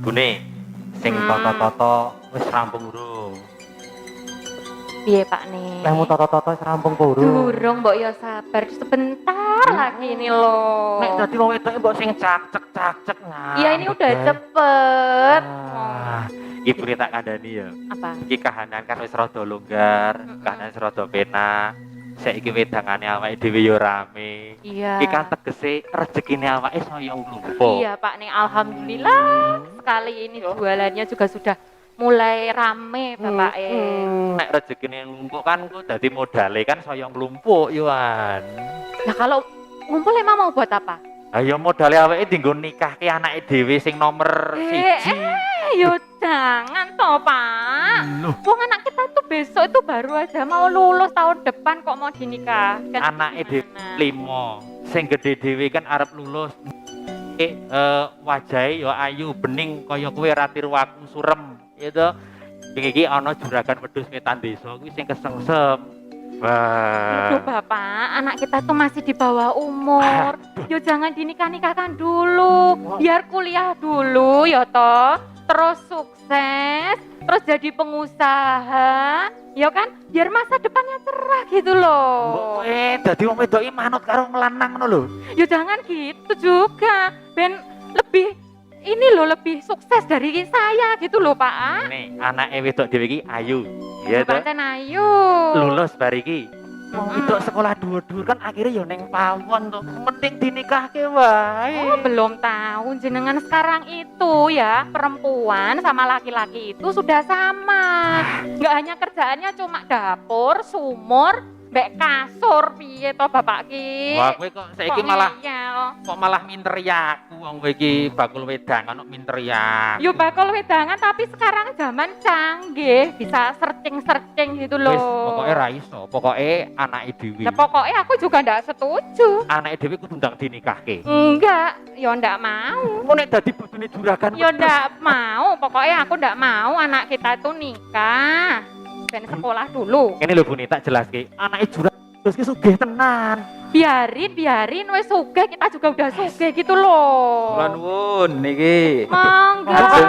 Bune sing toto-toto wis rampung urung. Piye Pak nih? Lemu toto-toto wis rampung apa urung? Durung mbok ya sabar sebentar lagi ini loh. Nek dadi wong wedoke mbok sing cak-cek nah. Iya ini udah cepet. Ibu tak kandhani ya. Apa? Iki kahanan kan wis rada longgar, kahanan wis rada penak. Saiki wedangane awake dhewe ya rame. Iya. Iki kan tegese rezekine awake saya lumpa. Iya Pak nih alhamdulillah sekali ini jualannya juga sudah mulai rame Bapak Nek rezekine ngumpul kan ku dadi modale kan saya nglumpuk Yohan. Nah kalau ngumpul emang mau buat apa? Ayo modale awake dienggo nikahke anake dhewe sing nomor 1. Yo jangan toh Pak. Wong anak kita tuh besok itu baru aja mau lulus tahun depan kok mau dinikahkan. Anake dhewe 5. Sing gedhe dhewe kan arep lulus. Wajahe ya ayu bening kaya kowe ratir waku surem gitu. Iki ana juragan wedhus wetan desa kuwi sing kesengsem. Wah. Aduh Bapak, anak kita tuh masih di bawah umur. Yo jangan dinikah-nikahkan dulu. Biar kuliah dulu ya toh. Terus sukses, terus jadi pengusaha. Ya kan? Biar masa depannya cerah gitu loh. Dadi wong wedok iki manut karo melanang ngono lho. Ya jangan gitu juga. Ben lebih ini loh lebih sukses dari saya gitu loh Pak. Nih, anake wedok dhewe iki ayu. Iya toh? Pancen ayu. Lulus bar iki. Wong wedok sekolah dhuwur-dhuwur kan akhirnya ya ning pawon to. Mending dinikahke wae. Oh, belum tahu jenengan sekarang itu ya, perempuan sama laki-laki itu sudah sama. Nggak hanya kerjaannya cuma dapur, sumur, mbek kasur piye to Bapak ki. Wah, kowe kok saiki malah ngeyel. kok malah minteri aku wong kowe iki bakul wedangan kok minteri aku. Yo bakal wedangan tapi sekarang zaman canggih, bisa searching gitu loh. Wis pokoke ra iso, pokoke anake dhewe. Nah pokoknya aku juga ndak setuju. Anake dhewe kudu ndang dinikahke. Enggak, yo ndak mau. Engko nek dadi bojone juragan Yo ndak mau, pokoknya aku ndak mau anak kita tuh nikah. Ben sekolah dulu. Ini lho Buni tak jelaske. Anake juragan terus ki sugih tenan. Biarin wes sugih, kita juga udah sugih gitu loh. Kula nuwun niki. Monggo, Ajeng,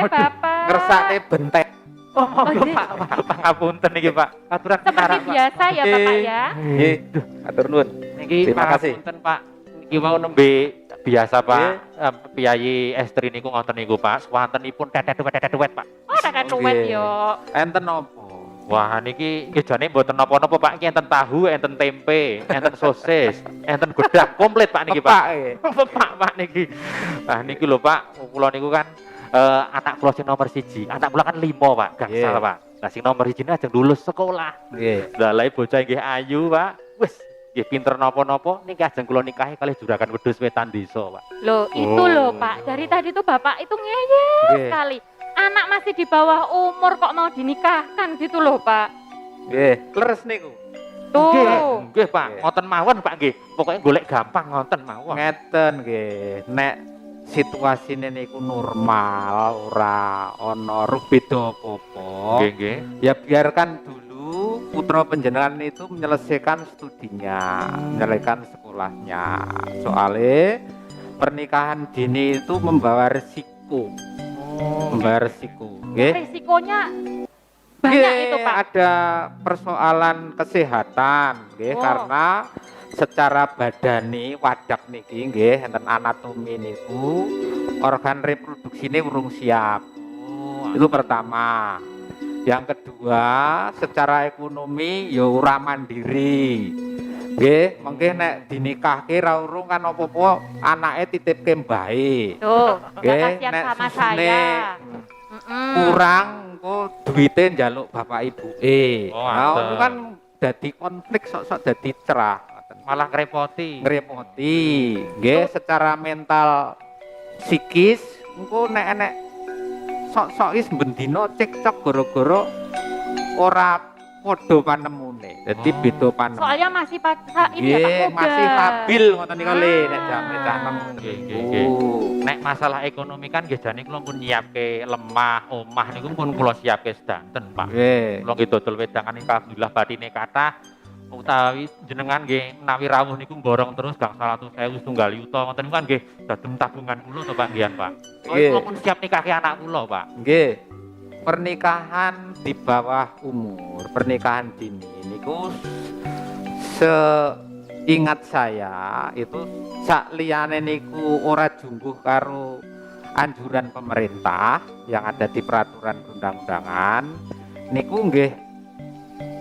Bapak. Ngersake bentek. Oh, monggo iya. Pak ngapunten niki Pak. Aturan Seperti sekarang, Pak. biasa ya Oke. Bapak ya. Nggih, atur nuwun. Niki Terima kasih. Ngapunten Pak. Niki mau nembe biasa Pak. Piyayi estri niku ngoten niku Pak. Swantenipun tetet-tetet Pak. Oh, ada tuwet Nggih. yo. Enten napa? Wah niki jane mboten napa-napa Pak. Iki enten tahu, enten tempe, enten sosis, enten godang komplit Pak niki Pak. Pepak. Pak niki. Nah niki lho Pak, kula niku kan anak kula sing nomor 1. Anak kula kan 5 Pak, gangsal Iya. Pak. Nah sing nomor 1 ajeng lulus sekolah. Nggih. Lah lae bocah nggih ayu Pak. Wis nggih pinter napa-napa niki ajeng kula nikahi kalih juragan wedhus wetan desa Pak. Loh, itu loh Pak. Dari tadi tuh Bapak itu ngeyel Nggih. sekali. Anak masih di bawah umur kok mau dinikahkan gitu loh Pak. Nggih, leres niku. Tuh. Nggih Pak, Nggih. ngoten mawon Pak nggih. Pokoke golek gampang ngoten mawon. Ngeten nggih. Nek situasine niku normal, ora ana beda apa-apa. Nggih nggih. Ya biarkan dulu putra panjenengan itu menyelesaikan studinya, menyelesaikan sekolahnya. Soalnya pernikahan dini itu membawa resiko, membawa resiko. Nggih. Risikonya banyak Nggih, itu Pak. ada persoalan kesehatan, nggih, Oh. karena secara badani wadak niki nggih enten anatomi niku organ reproduksine urung siap. Itu pertama. Yang kedua, secara ekonomi ya ora mandiri. Nggih, mengke nek dinikahke ra urung kan apa-apa anake titipke mbahe. Tuh, nggak Nggih, kasihan nek sama susune saya. Mm-mm. kurang kok duite njaluk bapak ibuke. Oh, Nah, ngoten. itu kan dadi konflik sok-sok dadi cerah. Malah ngrepoti. Ngrepoti. Nggih, secara mental psikis engko nek sok-sok is bendina cekcok gara-gara ora padha panemune. Dadi Oh. beda panem. Soalnya masih ini ya Pak Nggih, muda. masih labil ngoten niku le nek jame canem. Nggih, nggih, nggih. Nek masalah ekonomi kan nggih jane kula pun nyiapke lemah, omah niku pun kula siapke sedanten, Pak. Nggih. Kula nggih dodol wedangan iki alhamdulillah batine kathah. utawi jenengan nggih menawi rawuh niku mborong terus gangsal 100.000 setunggal yuta ngoten niku kan nggih dadem tabungan kula to Pak nggih Pak. Nggih. Kula pun siap nikahke anak kula Pak. Nggih. Pernikahan di bawah umur, pernikahan dini niku seingat saya itu sak liyane niku ora jungguh karo anjuran pemerintah yang ada di peraturan undang-undangan niku nggih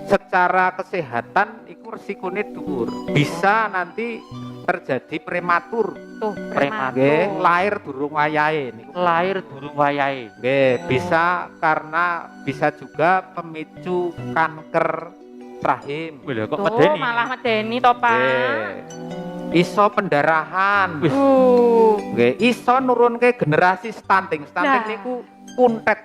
secara kesehatan iku resikone dhuwur. Bisa nanti terjadi prematur. Tuh, Nggih, lahir durung wayahe niku. Lahir durung wayahe. Nggih, bisa karena bisa juga pemicu kanker rahim. Wih, lho, kok Tuh, medeni. malah medeni to, Pak. Nggih. Iso pendarahan. Wih. Nggih, iso nurunke generasi stunting. Stunting Nah. niku kuntet.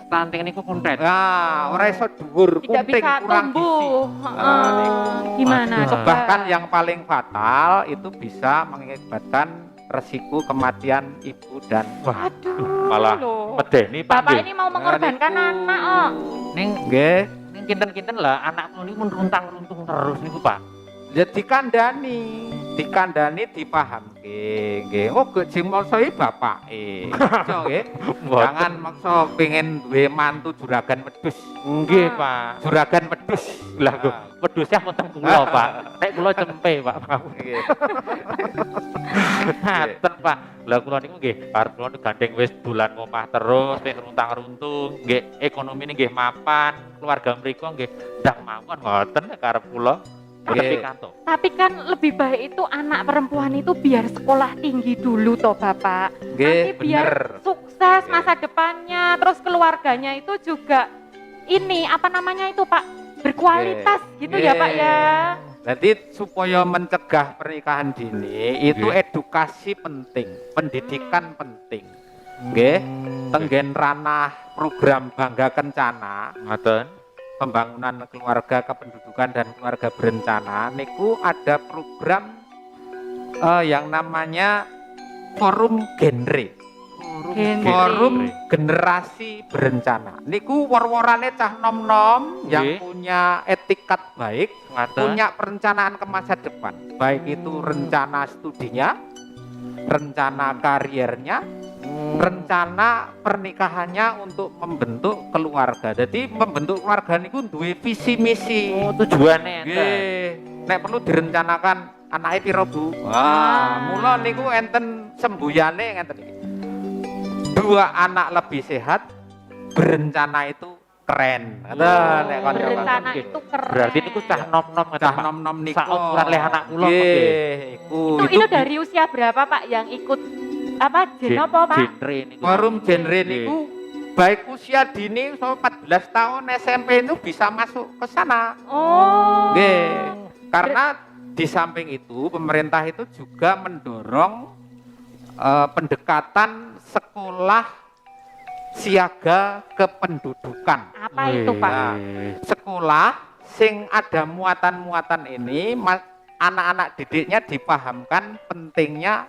Stunting niku kuntet. Nah, ora iso dhuwur, Tidak kunting bisa kurang gizi. tumbuh. Heeh. Gimana, Waduh. coba? Bahkan yang paling fatal itu bisa mengakibatkan resiko kematian ibu dan Aduh, malah loh. medeni Pak Bapak nggih. ini mau mengorbankan Nah, niku. anak, oh. Ning nggih, ning kinten-kinten lah anak kula niku runtang-runtung terus niku Pak. ya dikandani dipahamke nggih. Oh, gek sing maksa iki bapake. Aja nggih. Jangan maksa pengen duwe mantu juragan wedhus. Nggih Ah. Pak. Juragan wedhus. Lah kok wedhusnya wonten kula Pak. Nek kula cempe Pak. Nggih. Ngaten Pak. Lah kula niku nggih arep kula niku gandeng wis dolan omah terus wis runtang-runtung, nggih ekonomi nggih mapan, keluarga mriku nggih ndang mawon ngoten nek karep kula. Nggih. Tapi kanto. Tapi kan lebih baik itu anak perempuan itu biar sekolah tinggi dulu toh Bapak. Nggih, Nanti biar bener. sukses Nggih. masa depannya, terus keluarganya itu juga ini apa namanya itu Pak, berkualitas gitu ya Pak ya. Jadi supaya mencegah pernikahan dini itu Nggih. edukasi penting, pendidikan penting. Nggih, tenggen ranah program Bangga Kencana, Ngoten. pembangunan keluarga kependudukan dan keluarga berencana niku ada program yang namanya forum genre. Forum generasi berencana. Niku war-warane cah nom-nom yang Nggih. punya etikat baik, Ngoten. punya perencanaan ke masa depan. Baik itu rencana studinya, rencana kariernya, rencana pernikahannya untuk membentuk keluarga. Jadi membentuk keluarga niku duwe visi misi. Oh, tujuannya enten. Nggih, nek perlu direncanakan anake piro, Bu? Ah. Wah, mula niku enten sembuyane ngenten iki. 2 anak lebih sehat, berencana itu keren. Ngoten nek kanca Berencana Nggih. itu keren. Berarti niku cah nom-nom ngoten cah Pak. nom-nom niku. Saukuran leh anak kula kok, Nggih, nggih. iku itu dari usia berapa Pak yang ikut apa apa Pak? Genre niku. forum genre Nggih. niku baik usia dini so 14 tahun SMP itu bisa masuk ke sana. Oh. Nggih. Karena di samping itu pemerintah itu juga mendorong pendekatan sekolah siaga kependudukan. Apa itu Pak? Nah, sekolah sing ada muatan-muatan ini anak-anak didiknya dipahamkan pentingnya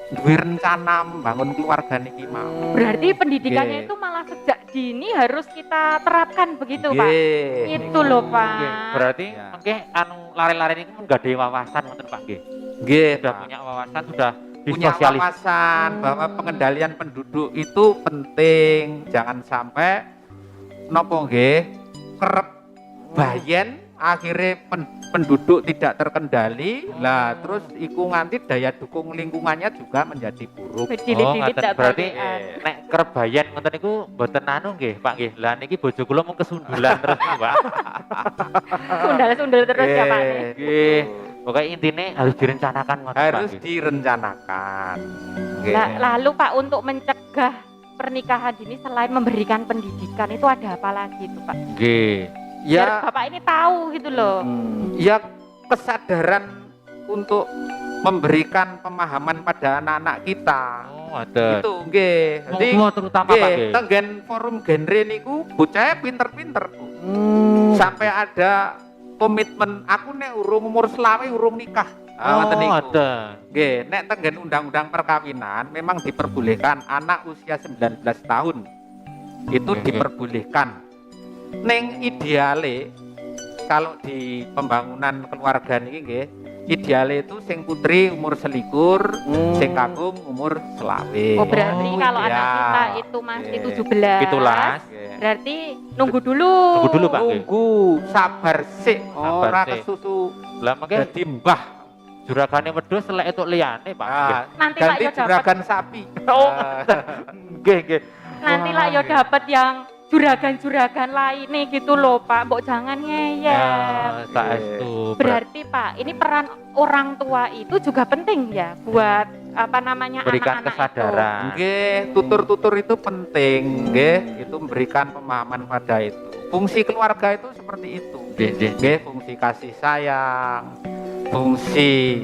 duwe rencana membangun keluarga niki mau. Berarti pendidikannya Nggih. itu malah sejak dini harus kita terapkan begitu Pak. Nggih. Itu loh Pak. Nggih, berarti Ya. mengke anu lare-lare niku mun gak ada wawasan ngoten Pak nggih. Nggih, Sudah Pak. punya wawasan, sudah Punya disosialis. wawasan bahwa pengendalian penduduk itu penting. Jangan sampai nopo nggih kerep bayen akhirnya penduduk tidak terkendali. Lah terus iku nganti daya dukung lingkungannya juga menjadi buruk. Dilit-dilit ngoten. tak Berarti bagian. nek kerebayan ngoten niku mboten anu nggih Pak nggih. Lah niki bojo kula mau kesundulan terus niku, Pak. Sundal-sundal terus ya Pak. Nggih. Nggih. Pokoknya intinya harus direncanakan ngoten Pak. Harus nggih. direncanakan. Nggih. Nah, lalu Pak untuk mencegah pernikahan dini selain memberikan pendidikan itu ada apa lagi itu Pak? Nggih. Biar Ya, Bapak ini tahu gitu loh. ya kesadaran untuk memberikan pemahaman pada anak-anak kita. Oh, ada. Itu nggih. Jadi Monggo terutama Pak nggih, nggih. tenggen forum genre niku bocah pinter-pinter, Bu. Sampai ada komitmen aku nek urung umur selawe urung nikah. Ngoten niku. ada. Nggih, nek tenggen undang-undang perkawinan memang diperbolehkan anak usia 19 tahun. Itu Oke. diperbolehkan. Ning ideale kalau di pembangunan keluarga niki nggih, idealnya itu sing putri umur selikur, sing kakung umur selawe. Oh berarti Oh, kalau iya. anak kita itu masih Oke. 17, Pitulas. berarti nunggu dulu. Tunggu dulu Pak nggih. Tunggu sabar sik Sabar ora sik. kesusu. Lah mengke Dadi mbah juragane wedhus selek etuk liyane Pak nggih. Ah, Nanti ganti lah yo dapat. juragan sapi. Oh. Ah, Nggih nggih. Nanti lah yo dapat yang juragan-juragan lain nih gitu loh Pak. Mbok jangan ngeyel. Ya, saestu. Berarti Pak, ini peran orang tua itu juga penting ya buat apa namanya berikan anak-anak kesadaran. Nggih, tutur-tutur itu penting, nggih. Itu memberikan pemahaman pada itu. Fungsi keluarga itu seperti itu. Nggih, nggih. Nggih, fungsi kasih sayang, fungsi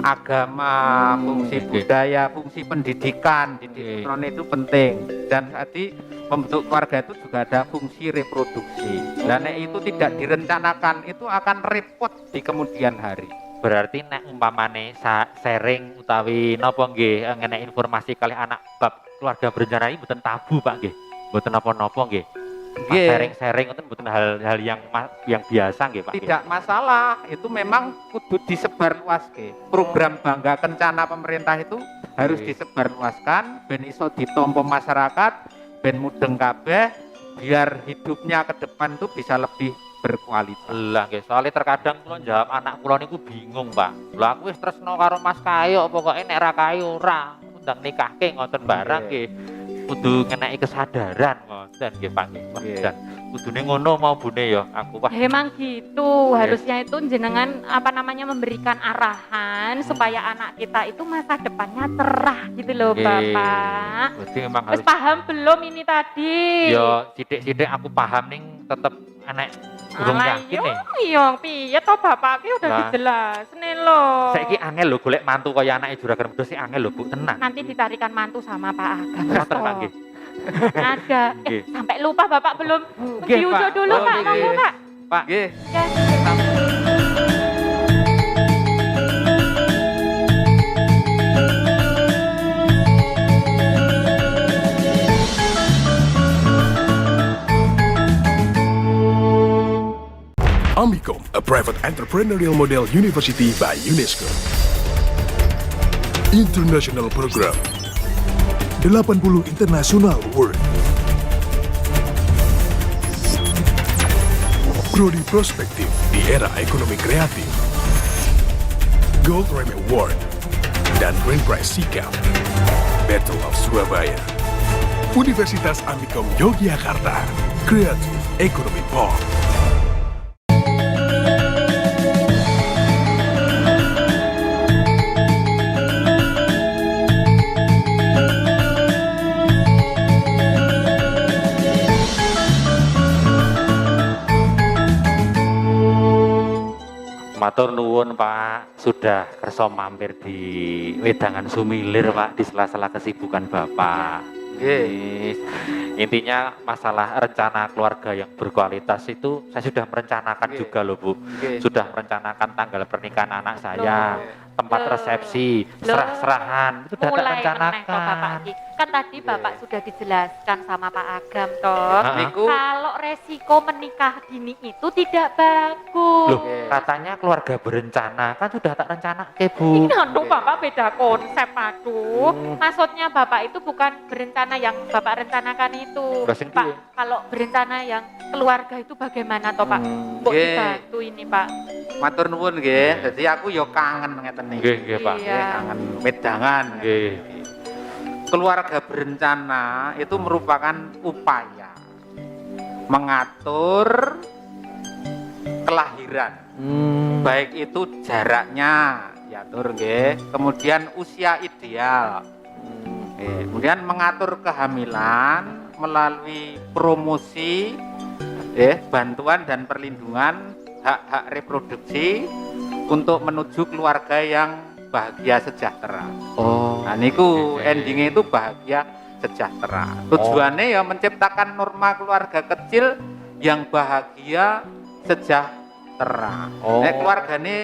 agama, fungsi budaya, fungsi pendidikan. Oke. Itu penting. Dan tadi membentuk keluarga itu juga ada fungsi reproduksi. Dan nek itu tidak direncanakan, itu akan repot di kemudian hari. Berarti nek umpamane sharing utawi napa nggih ngenek informasi kali anak bab keluarga berencana ini mboten tabu Pak nggih. Mboten napa-napa nggih. Nggih. Sharing-sharing itu mboten hal-hal yang biasa nggih Pak. nggih. Tidak masalah, itu memang kudu disebar luas ke. Program Bangga Kencana pemerintah itu harus Oke. disebarluaskan, ben iso ditompo masyarakat, ben mudeng kabeh, biar hidupnya ke depan tuh bisa lebih berkualitas. Lah nggih, soalnya terkadang kula jawab anak kula niku bingung, Pak. Lah aku wis tresno karo Mas Kayo, pokoke nek ra kayo ora undang nikahke ngoten barang nggih. Kudu ngeneki kesadaran ngoten nggih, Pak nggih. Wah, Nggih. Dan kudune ngono mau bune ya. Aku wah Emang gitu, harusnya itu jenengan apa namanya memberikan arahan supaya anak kita itu masa depannya cerah gitu loh nggih. Bapak. Berarti memang Terus harus paham belum ini tadi? ya sithik-sithik aku paham ning tetep enek urung Alah, yakin nih. iya, piye toh bapaknya udah Lah. dijelasin loh. Saiki angel lho golek mantu kaya anake juragan wedhus sik angel lho Bu, tenang. Nanti ditarikan mantu sama Pak Agam. Ngoten Pak nggih. Ada. Nggih. Sampai lupa Bapak belum Nggih, diujo Pak. dulu Oh, Pak, nggih. monggo Pak. Pak, Nggih. Ya. Amicom, a private entrepreneurial model university by UNESCO. International Program 80 International Award. Prodi Prospektif di era ekonomi kreatif. Gold Remy Award dan Grand Prize Sikap. Battle of Surabaya. Universitas Amicom Yogyakarta. Creative Economy Park. matur nuwun Pak, sudah kersa mampir di Wedangan Sumilir Pak di sela-sela kesibukan Bapak. Nggih. Intinya masalah rencana keluarga yang berkualitas itu saya sudah merencanakan Nggih. juga loh Bu. Nggih. Sudah merencanakan tanggal pernikahan anak saya, tempat Loh. resepsi, Loh. serah-serahan itu sudah tak Mulai meneh toh Bapak rencanakan. Ki. Kan tadi Iya. Bapak sudah dijelaskan sama Pak Agam toh. Ha-ha. Niku Kalau resiko menikah dini itu tidak bagus. Loh, Nggih. katanya keluarga berencana kan sudah tak rencana ke Bu. Ini aduh Bapak beda konsep aduh. Maksudnya Bapak itu bukan berencana yang Bapak rencanakan itu. Lah, sing Pak, piye? kalau berencana yang keluarga itu bagaimana toh Pak? Mbok Nggih. dibantu ini Pak. Matur nuwun nggih. Dadi aku yo kangen ngeten niki. Nggih, nggih Pak. Iya. Nggih, kangen wedangan. Nggih. Keluarga berencana itu merupakan upaya mengatur kelahiran. Baik itu jaraknya, ya tur nggih. Kemudian usia ideal. Kemudian mengatur kehamilan melalui promosi, bantuan dan perlindungan hak-hak reproduksi untuk menuju keluarga yang bahagia sejahtera. Oh. Nah niku Oke. endingnya itu bahagia sejahtera. Tujuannya ya menciptakan norma keluarga kecil yang bahagia sejahtera. Oh. Nek keluargane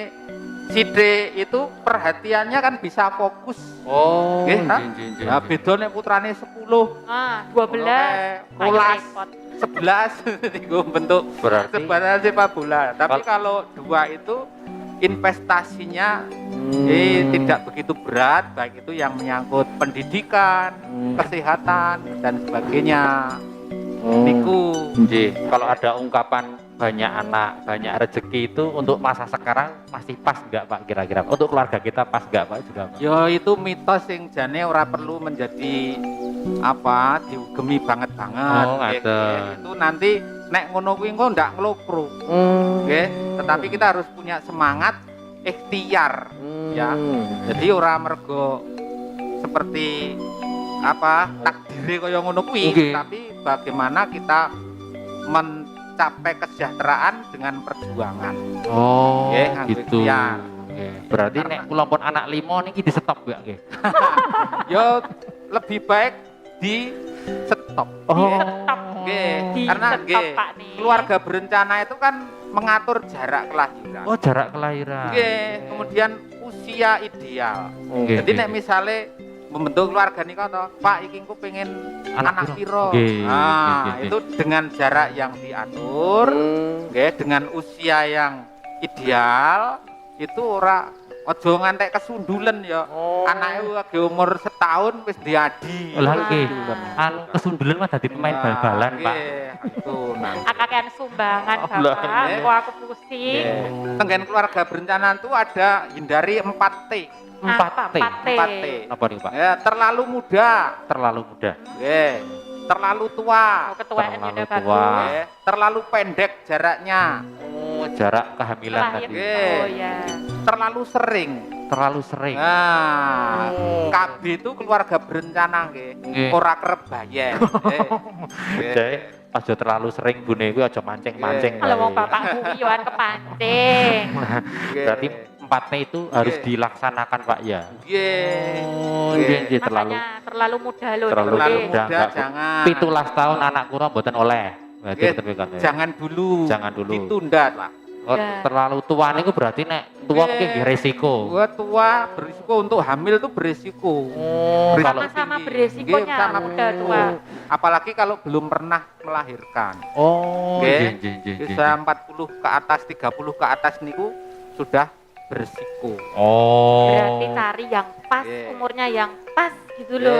si D itu perhatiannya kan bisa fokus. Oh, Nggih, ha? nggih. Nah, beda nek putrane 10, 12. Ayo rolas, repot. 11 niku bentuk Berarti sebenarnya sepak bola. Tapi kalau 2 itu investasinya tidak begitu berat, baik itu yang menyangkut pendidikan, kesehatan dan sebagainya. Niku. nggih. Kalau ada ungkapan banyak anak, banyak rezeki itu untuk masa sekarang masih pas enggak Pak kira-kira? Untuk keluarga kita pas enggak Pak juga Pak? Ya itu mitos yang jane ora perlu menjadi apa diugemi banget-banget. Oh, Nggih, ngaten. itu nanti nek ngono kuwi engko ndak ngelopro. Nggih, tetapi kita harus punya semangat ikhtiar ya. Jadi ora mergo seperti apa takdire kaya ngono kuwi, Nggih. tapi bagaimana kita mencapai kesejahteraan dengan perjuangan. Oh, Nggih, nganggo gitu. ikhtiar. Nggih. Berarti nek kula pun anak 5 niki di stop ya nggih. Ya lebih baik di stop. Stop. Nggih, Di karena stop, nggih, Pak, nih. keluarga berencana itu kan mengatur jarak kelahiran. Oh, jarak kelahiran. Nggih, kemudian usia ideal. Nggih, Jadi nggih. nek misale membentuk keluarga nika to, Pak iki ku pengen Anak anak piro? piro. Nggih, Nah, nggih, itu dengan jarak yang diatur, nggih, dengan usia yang ideal, itu ora aja ngantek kesundulen ya. Anake lagi umur setahun wis diadi. Lah nggih. Kesundulen. Anu kesundulan mah dadi pemain Nah, bal-balan Pak. nggih, itu nah. Akakan sumbangan Allah, Bapak. nggih. Kok aku pusing. Nggih. Tenggen keluarga berencana itu ada hindari 4T. 4T. 4T. 4T. Apa nih Pak? Ya, terlalu muda, Terlalu muda. nggih. Terlalu tua, Oh, ketuaan Terlalu udah tua. bagus. nggih. Terlalu pendek jaraknya, Oh, jarak kehamilan Lahir. tadi. Nggih. Oh ya. terlalu sering. Terlalu sering. Nah, KB itu keluarga berencana nggih. Nggih. Ora kerep bayar. Nggih. Jadi aja terlalu sering bune kuwi aja mancing-mancing. Nggih. Kalau mau wae. bapak bumi yoan kepancing. Nggih. Berarti 4T itu harus Nggih. dilaksanakan Pak ya. Nggih. Oh, Nggih. nggih nggih, terlalu Makanya terlalu muda loh. Terlalu Terlalu nggih. muda. muda enggak, Bu. jangan. 17 tahun anak kura mboten oleh. Berarti Nggih. betul kan ya. Jangan dulu. Jangan dulu. Ditunda lah. Oh, Ya. terlalu tua niku berarti nek tua Nggih. mungkin nggih resiko. Gua tua berisiko untuk hamil itu berisiko. Oh, kalau Sama-sama tinggi. beresikonya, Nggih, sama muda tua. Apalagi kalau belum pernah melahirkan. oh, Nggih. nggih, nggih, nggih, Bisa nggih. 40 ke atas, 30 ke atas niku sudah berisiko. Oh. Berarti cari yang pas, Nggih. umurnya yang pas gitu loh.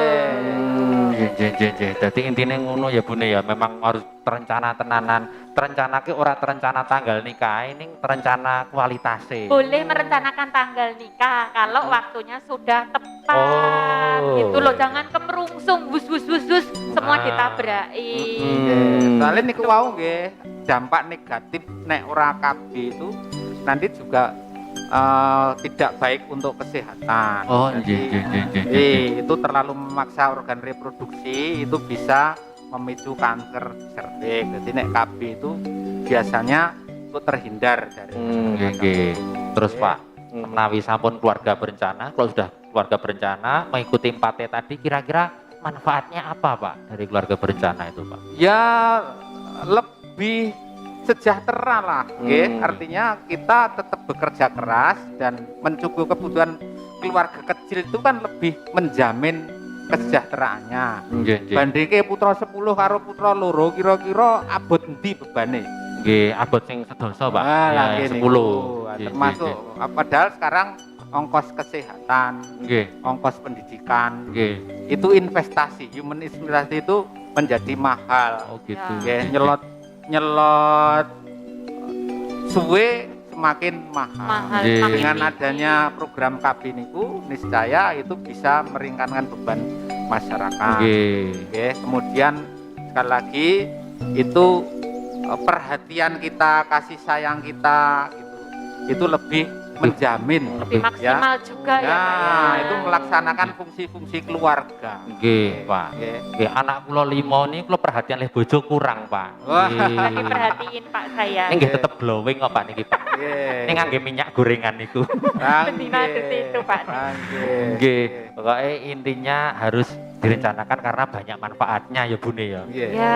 Nggih, nggih, nggih, nggih. Dadi intine ngono ya Bune ya, memang harus terencana tenanan. Terencanake ora terencana tanggal nikah, ini terencana kualitasnya. Boleh merencanakan tanggal nikah kalau waktunya sudah tepat. Oh. Gitu loh, jangan kemerungsung wus semua Ah. ditabraki. Nggih. Soalnya niku wau nggih, dampak negatif nek ora KB itu nanti juga tidak baik untuk kesehatan. Oh, Jadi, nggih, nggih, nggih, nggih, nggih. itu terlalu memaksa organ reproduksi itu bisa memicu kanker cervix. Jadi nek KB itu biasanya untuk terhindar dari Nggih, nggih. Terus Nggih. Pak, menawi sampun keluarga berencana, kalau sudah keluarga berencana mengikuti 4T tadi kira-kira manfaatnya apa Pak dari keluarga berencana itu Pak? ya lebih sejahtera lah, nggih. Artinya kita tetap bekerja keras dan mencukupi kebutuhan keluarga kecil itu kan lebih menjamin kesejahteraannya. Nggih, nggih. Bandingke putra 10 karo putra loro kira-kira abot endi bebane? Nggih, abot sing sedoso Pak. Nah, Ya, lagi 10. niku. Nggih, Termasuk padahal sekarang ongkos kesehatan, nggih, ongkos pendidikan nggih. itu investasi, human investasi itu menjadi mahal. Oh gitu. Ya. Nggih, nyelot suwe semakin mahal. Mahal, Nggih. makin Dengan tinggi. adanya program KB niku niscaya itu bisa meringankan beban masyarakat. Nggih. Oke, kemudian sekali lagi itu perhatian kita, kasih sayang kita gitu. Itu lebih menjamin Lebih maksimal juga ya, Pak, ya, ya. itu melaksanakan fungsi-fungsi keluarga. Nggih, Pak. Nggih. Nggih, anak kula 5 ini kula perhatian oleh bojo kurang, Pak. Wah. Lagi perhatiin Pak saya. Ini nggih tetep glowing kok Pak niki, Pak. Nggih. Ini ngangge minyak gorengan niku. Bendina itu, Pak. Nggih, pokoknya intinya harus direncanakan karena banyak manfaatnya ya Bune ya. Ya.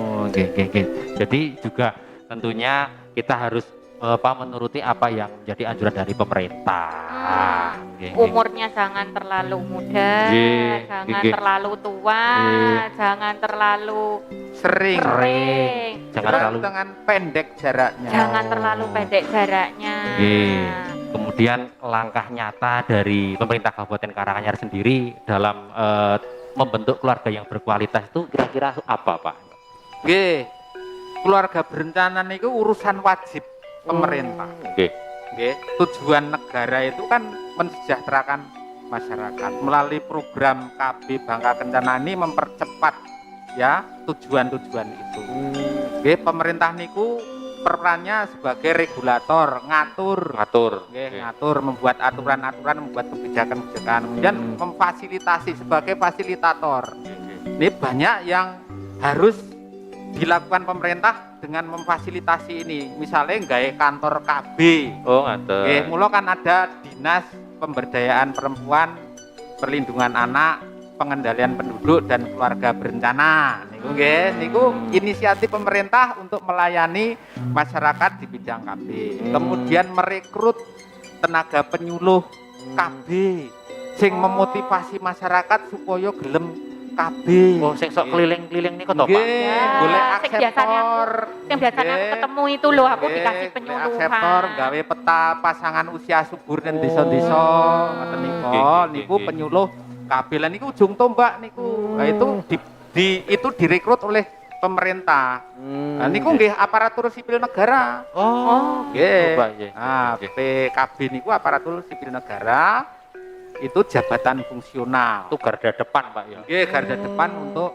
Oh, nggih, nggih, nggih. Jadi juga tentunya kita harus menuruti apa yang menjadi anjuran dari pemerintah. Nggih, nggih. Umurnya jangan terlalu muda, Nggih, jangan nggih. terlalu tua, Nggih. jangan terlalu Sering. kering, Jangan Terus terlalu dengan pendek jaraknya. jangan terlalu pendek jaraknya. Nggih. Kemudian langkah nyata dari pemerintah Kabupaten Karanganyar sendiri dalam membentuk keluarga yang berkualitas itu kira-kira apa, Pak? Nggih. Keluarga berencana niku urusan wajib pemerintah. Oke. Nggih. Tujuan negara itu kan mensejahterakan masyarakat melalui program KB Bangka Kencana ini mempercepat ya tujuan-tujuan itu. Nggih, pemerintah niku perannya sebagai regulator, ngatur, Oke. ngatur, membuat aturan-aturan, membuat kebijakan-kebijakan, kemudian memfasilitasi sebagai fasilitator. Ini banyak yang harus dilakukan pemerintah dengan memfasilitasi ini. Misalnya nggawe kantor KB. Oh, ngaten. Nggih, mula kan ada Dinas Pemberdayaan Perempuan, Perlindungan Anak, Pengendalian Penduduk dan Keluarga Berencana. Niku nggih, niku inisiatif pemerintah untuk melayani masyarakat di bidang KB. Kemudian merekrut tenaga penyuluh KB sing memotivasi masyarakat supaya gelem KB. Oh, sing sok keliling-keliling niku to, Pak? Nggih, Ya, golek sing biasanya akseptor. Yang biasanya aku Nggih. ketemu itu loh, aku Nggih, dikasih golek penyuluhan. akseptor, gawe peta pasangan usia subur dan desa-desa. Ngoten niku. Nggih, nggih, Niku nggih. penyuluh KB lan niku ujung tombak niku. Nah, itu itu direkrut oleh pemerintah. Nah, niku nggih aparatur sipil negara. Oh, Nggih. Pak, nggih. Nah, Nggih. PKB niku aparatur sipil negara. Itu jabatan fungsional. Itu garda depan, Pak, ya. Nggih, garda depan untuk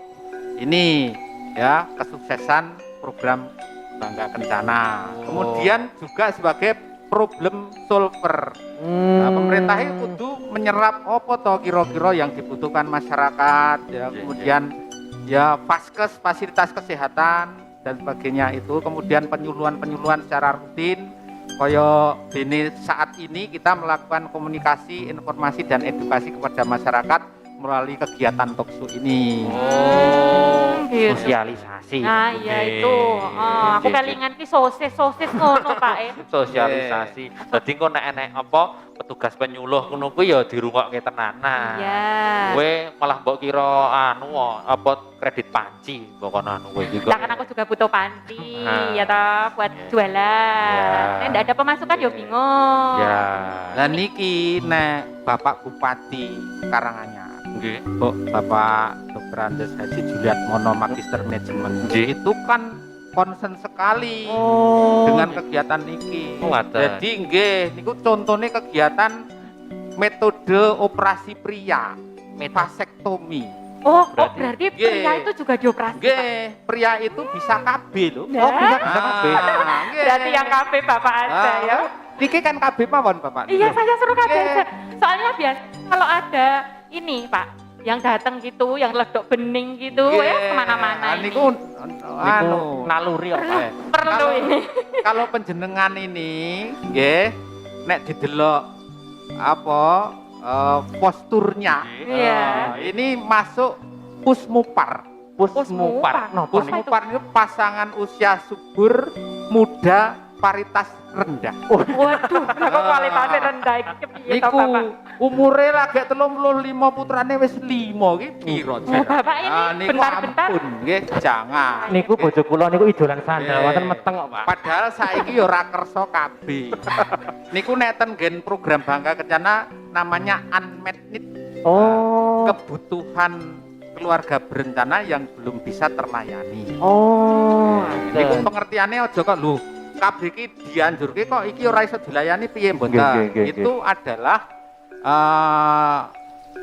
ini ya kesuksesan program Bangga Kencana. Kemudian juga sebagai problem solver. Nah, pemerintah itu kudu menyerap apa toh kira-kira yang dibutuhkan masyarakat ya, kemudian ya vaskes, fasilitas kesehatan dan sebagainya itu, kemudian penyuluhan-penyuluhan secara rutin. Kaya dene saat ini kita melakukan komunikasi, informasi dan edukasi kepada masyarakat melalui kegiatan talkshow ini. Gitu. Sosialisasi. Nah, iya itu. Oh, aku kelingan ki sosis ngono, Pak. Sosialisasi. Dadi kok nek enek apa petugas penyuluh ngono kuwi ya dirungokke tenanan. Iya. Kowe malah mbok kira anu apa kredit panci pokoknya anu kowe iki. Lah kan aku juga butuh panci Nah. ya toh buat jualan. Ya. Nek enggak ada pemasukan ya bingung. Ya. Lah niki nek Bapak Bupati Karanganyar, Nggih. Bapak Dr. Andes Haji Juliat Mono Magister Manajemen, Nggih. itu kan concern sekali dengan kegiatan niki. Oh, ngaten. Jadi nggih niku contohnya kegiatan metode operasi pria, vasektomi. Oh, Berarti- berarti pria Nggih. itu juga dioperasi. Pak? Nggih, pria itu bisa KB loh. Nah. bisa KB. Nggih. Berarti yang KB Bapak ada ya. Niki kan KB mawon Bapak. Iya, saya suruh KB Nggih. aja. Soalnya biasa kalau ada ini, Pak, yang datang gitu, yang ledok bening gitu Nggih. ya kemana-mana ini. Niku anu naluri apa? Perlu kalau- ini. kalau penjenengan ini nggih nek didelok apa posturnya Iya. ini masuk pusmupar. Pusmupar. Napa niku? Pusmupar itu pasangan usia subur, muda, paritas rendah. Waduh, lah kok kualitasnya rendah iki kepiye to, Niku Bapak? umure lagi 35 putrane wis 5 iki piro Oh, Bapak ini niku bentar-bentar. ampun nggih jangan. Niku bojo kula niku idolan sandal, Nggih. wonten meteng kok, Pak. Padahal saiki ya ora kersa kabeh. Niku nek ten nggen program Bangga Kencana namanya unmet need, Oh. kebutuhan keluarga berencana yang belum bisa terlayani. Oh. Niku pengertiannya aja kok lho kabeh iki dianjurke kok iki ora iso dilayani piye mboten. Nggih, nggih, nggih. Itu adalah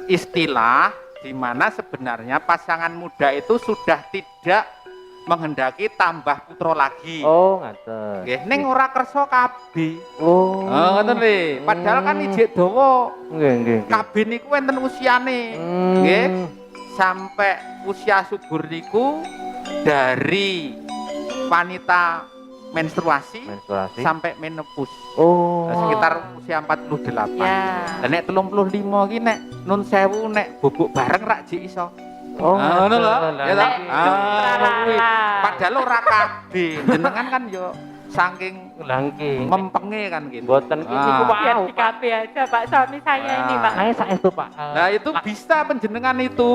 istilah di mana sebenarnya pasangan muda itu sudah tidak menghendaki tambah putra lagi. Oh, ngaten. Nggih, ning ora kersa kabeh. Oh. Ngoten lho. Padahal kan ijik dawa Nggih, nggih. kabeh niku enten usiane. Nggih. Sampai usia subur niku dari wanita menstruasi Menstruasi. sampai menopause. Oh. Sekitar usia 48. Ya. Lah nek 35 ki nek nun sewu nek bubuk bareng rak jek iso. Oh, Ah, ngono lho. Ya toh? Nek, Ah, kuwi. lala. Padahal ora kabeh. Jenengan kan yo saking Langking. mempenge kan gitu. Mboten iki Ah. ku Biar wow. di KB aja Pak, suami saya ini Pak. Nah, saestu Pak. Nah itu bisa penjenengan itu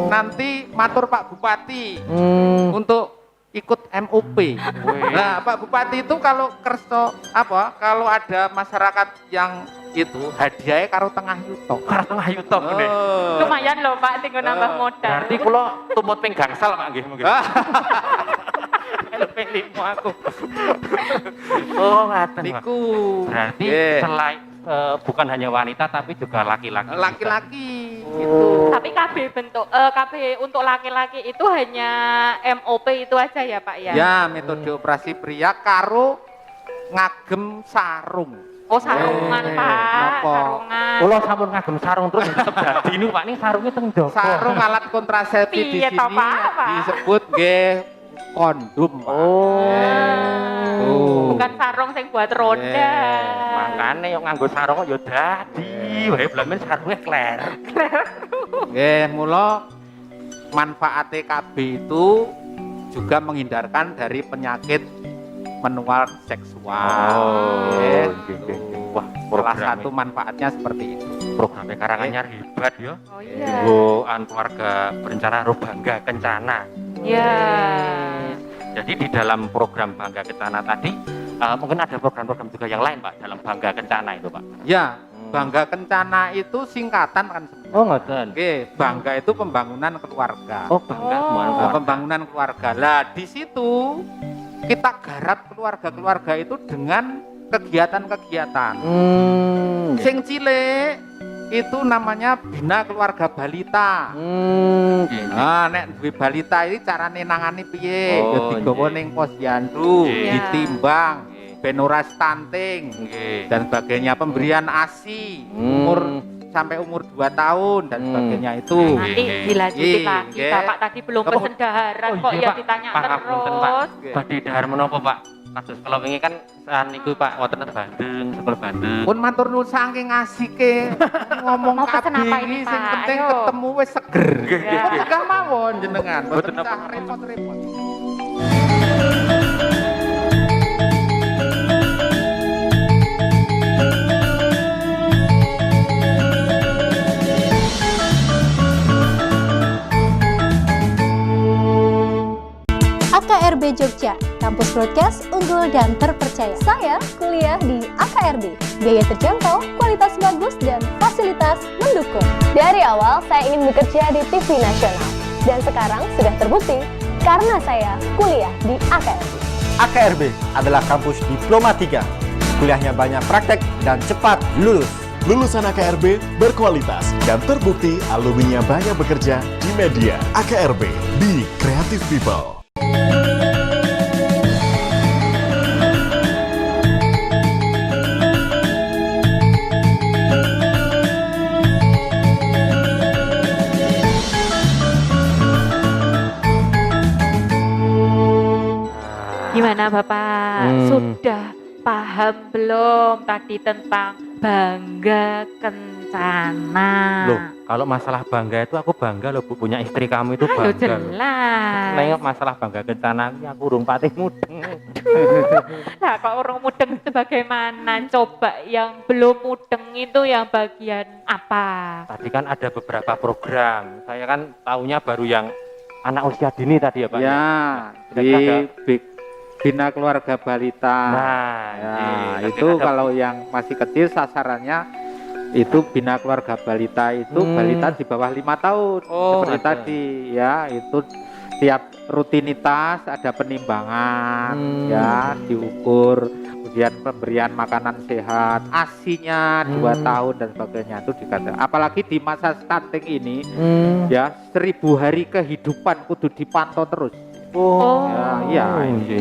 nanti matur Pak Bupati untuk ikut MOP. Nah Pak Bupati itu kalau kerso apa kalau ada masyarakat yang itu hadiahnya karo tengah yuto. Karo tengah yuto ngene. Lumayan loh Pak, tinggal nambah modal. Berarti kula tumut ping gangsal Pak nggih mungkin. Ping 5 aku. Oh, ngaten. Pak. Niku Berarti Nggih. selain bukan hanya wanita tapi juga laki-laki. laki-laki Oh. gitu. Tapi KB untuk laki-laki itu hanya MOP itu aja ya Pak ya? Ya metode operasi pria karo ngagem sarung. Oh sarungan Pak, Napa? sarungan. Kula sampun ngagem sarung terus tetep dadi niku Pak ini sarungnya teng jaba. Sarung alat kontrasepsi di Piye sini toh, Pak? disebut nggih kondom. Pak. Tuh. Bukan sarung sing buat roda. Makane yo nganggo sarung kok yo dadi. Wae blamen sarunge kler. Nggih, mula manfaat KB itu juga menghindarkan dari penyakit menular seksual. Nggih. Wah, Salah satu manfaatnya seperti itu. programnya Karanganyar hebat yo. Oh iya. Goan keluarga berencana roh bangga kencana. Ya. Jadi di dalam program Bangga Kencana tadi mungkin ada program-program juga yang lain Pak dalam Bangga Kencana itu Pak. Ya, Bangga Kencana itu singkatan kan sebenarnya. Oh ngoten. Oke, Bangga itu pembangunan keluarga. Oh Bangga Oh. kemana, Nah, Pak? pembangunan keluarga. Lah di situ kita garap keluarga-keluarga itu dengan kegiatan-kegiatan. Sing cilik itu namanya bina keluarga balita. Nah, nek duwe balita ini carane nangani piye? Oh, Ya digawa nggih. ning posyandu, Nggih. ditimbang, Nggih. ben ora stunting Nggih. dan sebagainya, pemberian ASI umur sampai umur 2 tahun dan sebagainya itu. Nanti dilanjutin Nggih, lagi. nggih. Bapak tadi belum pesen daharan Oh, kok iya, ya Pak. ditanya Pangapunten, Pak. terus. Badhe dahar menapa Pak? Kados kalau wingi kan niku Pak wonten teng Bandung, sekolah Bandung. Pun matur nuwun saking asike ngomong Mau pesen kabeh apa iki ini, sing Pak? penting Ayo. ketemu wis seger. Iya. Kok tegah mawon jenengan, Mboten mboten usah apa-apa. repot-repot. AKRB Jogja, kampus broadcast unggul dan terpercaya. Saya kuliah di AKRB, biaya terjangkau, kualitas bagus, dan fasilitas mendukung. Dari awal saya ingin bekerja di TV nasional, dan sekarang sudah terbukti karena saya kuliah di AKRB. AKRB adalah kampus Diploma 3. Kuliahnya banyak praktek dan cepat lulus. Lulusan AKRB berkualitas dan terbukti alumninya banyak bekerja di media. AKRB, Be Creative People. Gimana Bapak? Sudah paham belum tadi tentang Bangga Kencana? Loh, kalau masalah bangga itu aku bangga loh Bu punya istri kamu itu Ayo bangga. loh. jelas. Nengok masalah Bangga Kencana ini aku urung patih mudeng. Nah, kalau orang mudeng itu bagaimana? Coba yang belum mudeng itu yang bagian apa? Tadi kan ada beberapa program. Saya kan taunya baru yang anak usia dini tadi ya Pak. Ya, Kira-kira di Bina Keluarga Balita. Nah, Ya, iya. itu Ada- kalau yang masih kecil sasarannya itu Bina Keluarga Balita itu balita di bawah 5 tahun. Oh, Seperti ada. tadi ya, itu tiap rutinitas ada penimbangan ya, diukur, kemudian pemberian makanan sehat, ASI-nya 2 tahun dan sebagainya itu dikatakan. Apalagi di masa stunting ini ya 1000 hari kehidupan kudu dipantau terus. Oh. Ya, iya,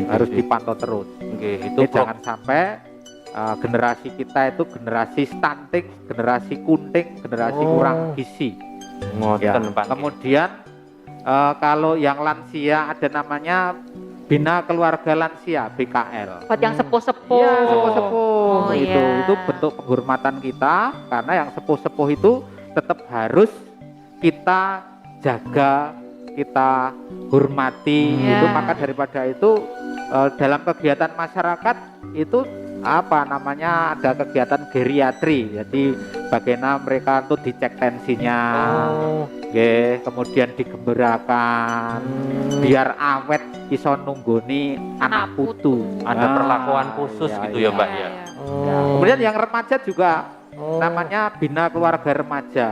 harus iya. dipantau terus. Nggih, itu Jadi jangan sampai generasi kita itu generasi stunting, generasi kunting, generasi Oh. kurang gizi. Ya. ngoten Pak. Kemudian kalau yang lansia ada namanya Bina Keluarga Lansia (BKL). Buat yang sepuh-sepuh. Iya, sepuh-sepuh Oh, itu. iya. Itu bentuk penghormatan kita karena yang sepuh-sepuh itu tetap harus kita jaga kita hormati Iya. itu, maka daripada itu dalam kegiatan masyarakat itu apa namanya, ada kegiatan geriatri, jadi bagaimana mereka tuh dicek tensinya, nggih, kemudian digembirakan biar awet iso nunggoni anak putu. Ada Ah, perlakuan khusus iya, gitu iya. ya Mbak ya. Ya, kemudian yang remaja juga namanya Bina Keluarga Remaja.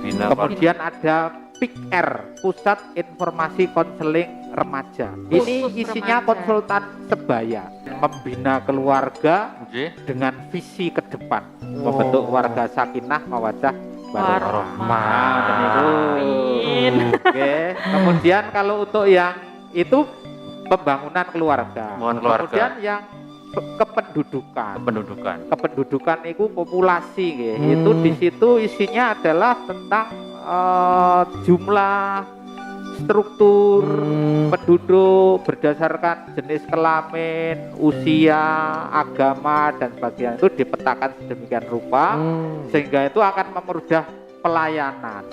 Bina Kemudian ada PIKR, Pusat Informasi Konseling Remaja. Ini Khusus isinya remaja. konsultan sebaya, membina keluarga Nggih. dengan visi ke depan, membentuk keluarga sakinah mawaddah warahmah. Warahmah. Dan itu. Amin. Oke. Kemudian kalau untuk yang itu pembangunan keluarga. Pembangunan keluarga. Kemudian yang kependudukan. Kependudukan itu populasi, nggih. Itu di situ isinya adalah tentang jumlah, struktur penduduk berdasarkan jenis kelamin, usia, agama dan sebagainya itu dipetakan sedemikian rupa sehingga itu akan mempermudah pelayanan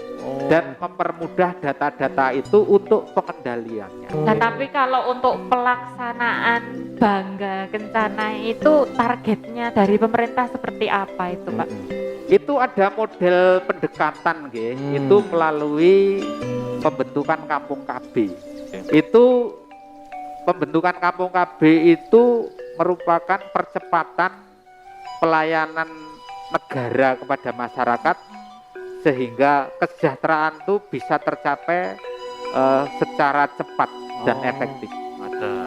dan mempermudah data-data itu untuk pengendaliannya. Nah, tapi kalau untuk pelaksanaan Bangga Kencana itu targetnya dari pemerintah seperti apa itu, Pak? Itu ada model pendekatan, nggih. Itu melalui pembentukan kampung KB. Itu pembentukan kampung KB itu merupakan percepatan pelayanan negara kepada masyarakat sehingga kesejahteraan itu bisa tercapai secara cepat dan efektif.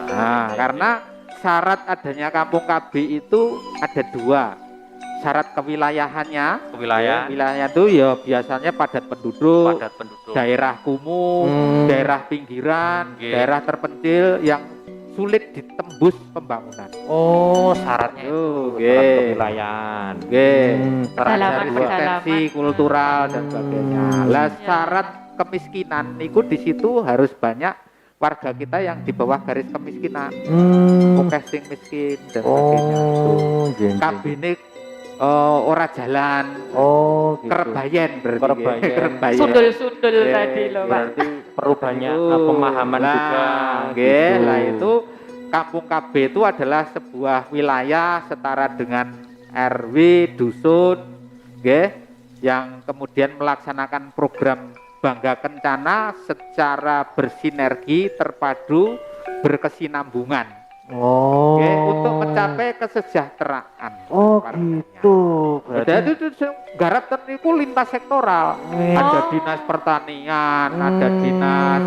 Nah, karena syarat adanya kampung KB itu ada dua. Syarat kewilayahannya, wilayah itu ya biasanya padat penduduk, daerah kumuh, daerah pinggiran, daerah terpencil yang sulit ditembus pembangunan. Syaratnya itu kewilayahan, syarat dari Pedalaman. eksistensi kultural dan sebagainya. Lah syarat kemiskinan itu di situ harus banyak warga kita yang di bawah garis kemiskinan, sing miskin dan sebagainya. Kabine ora jalan, kerebayen berarti. Kerebayen. Sundul-sundul Oke, tadi loh, Pak. berarti perlu banyak pemahaman Lah, juga. nggih, lah itu kampung KB itu adalah sebuah wilayah setara dengan RW, dusun, nggih, yang kemudian melaksanakan program Bangga Kencana secara bersinergi, terpadu, berkesinambungan. Oke, untuk mencapai kesejahteraan. gitu. Jadi itu garap niku lintas sektoral. Ada dinas pertanian, ada dinas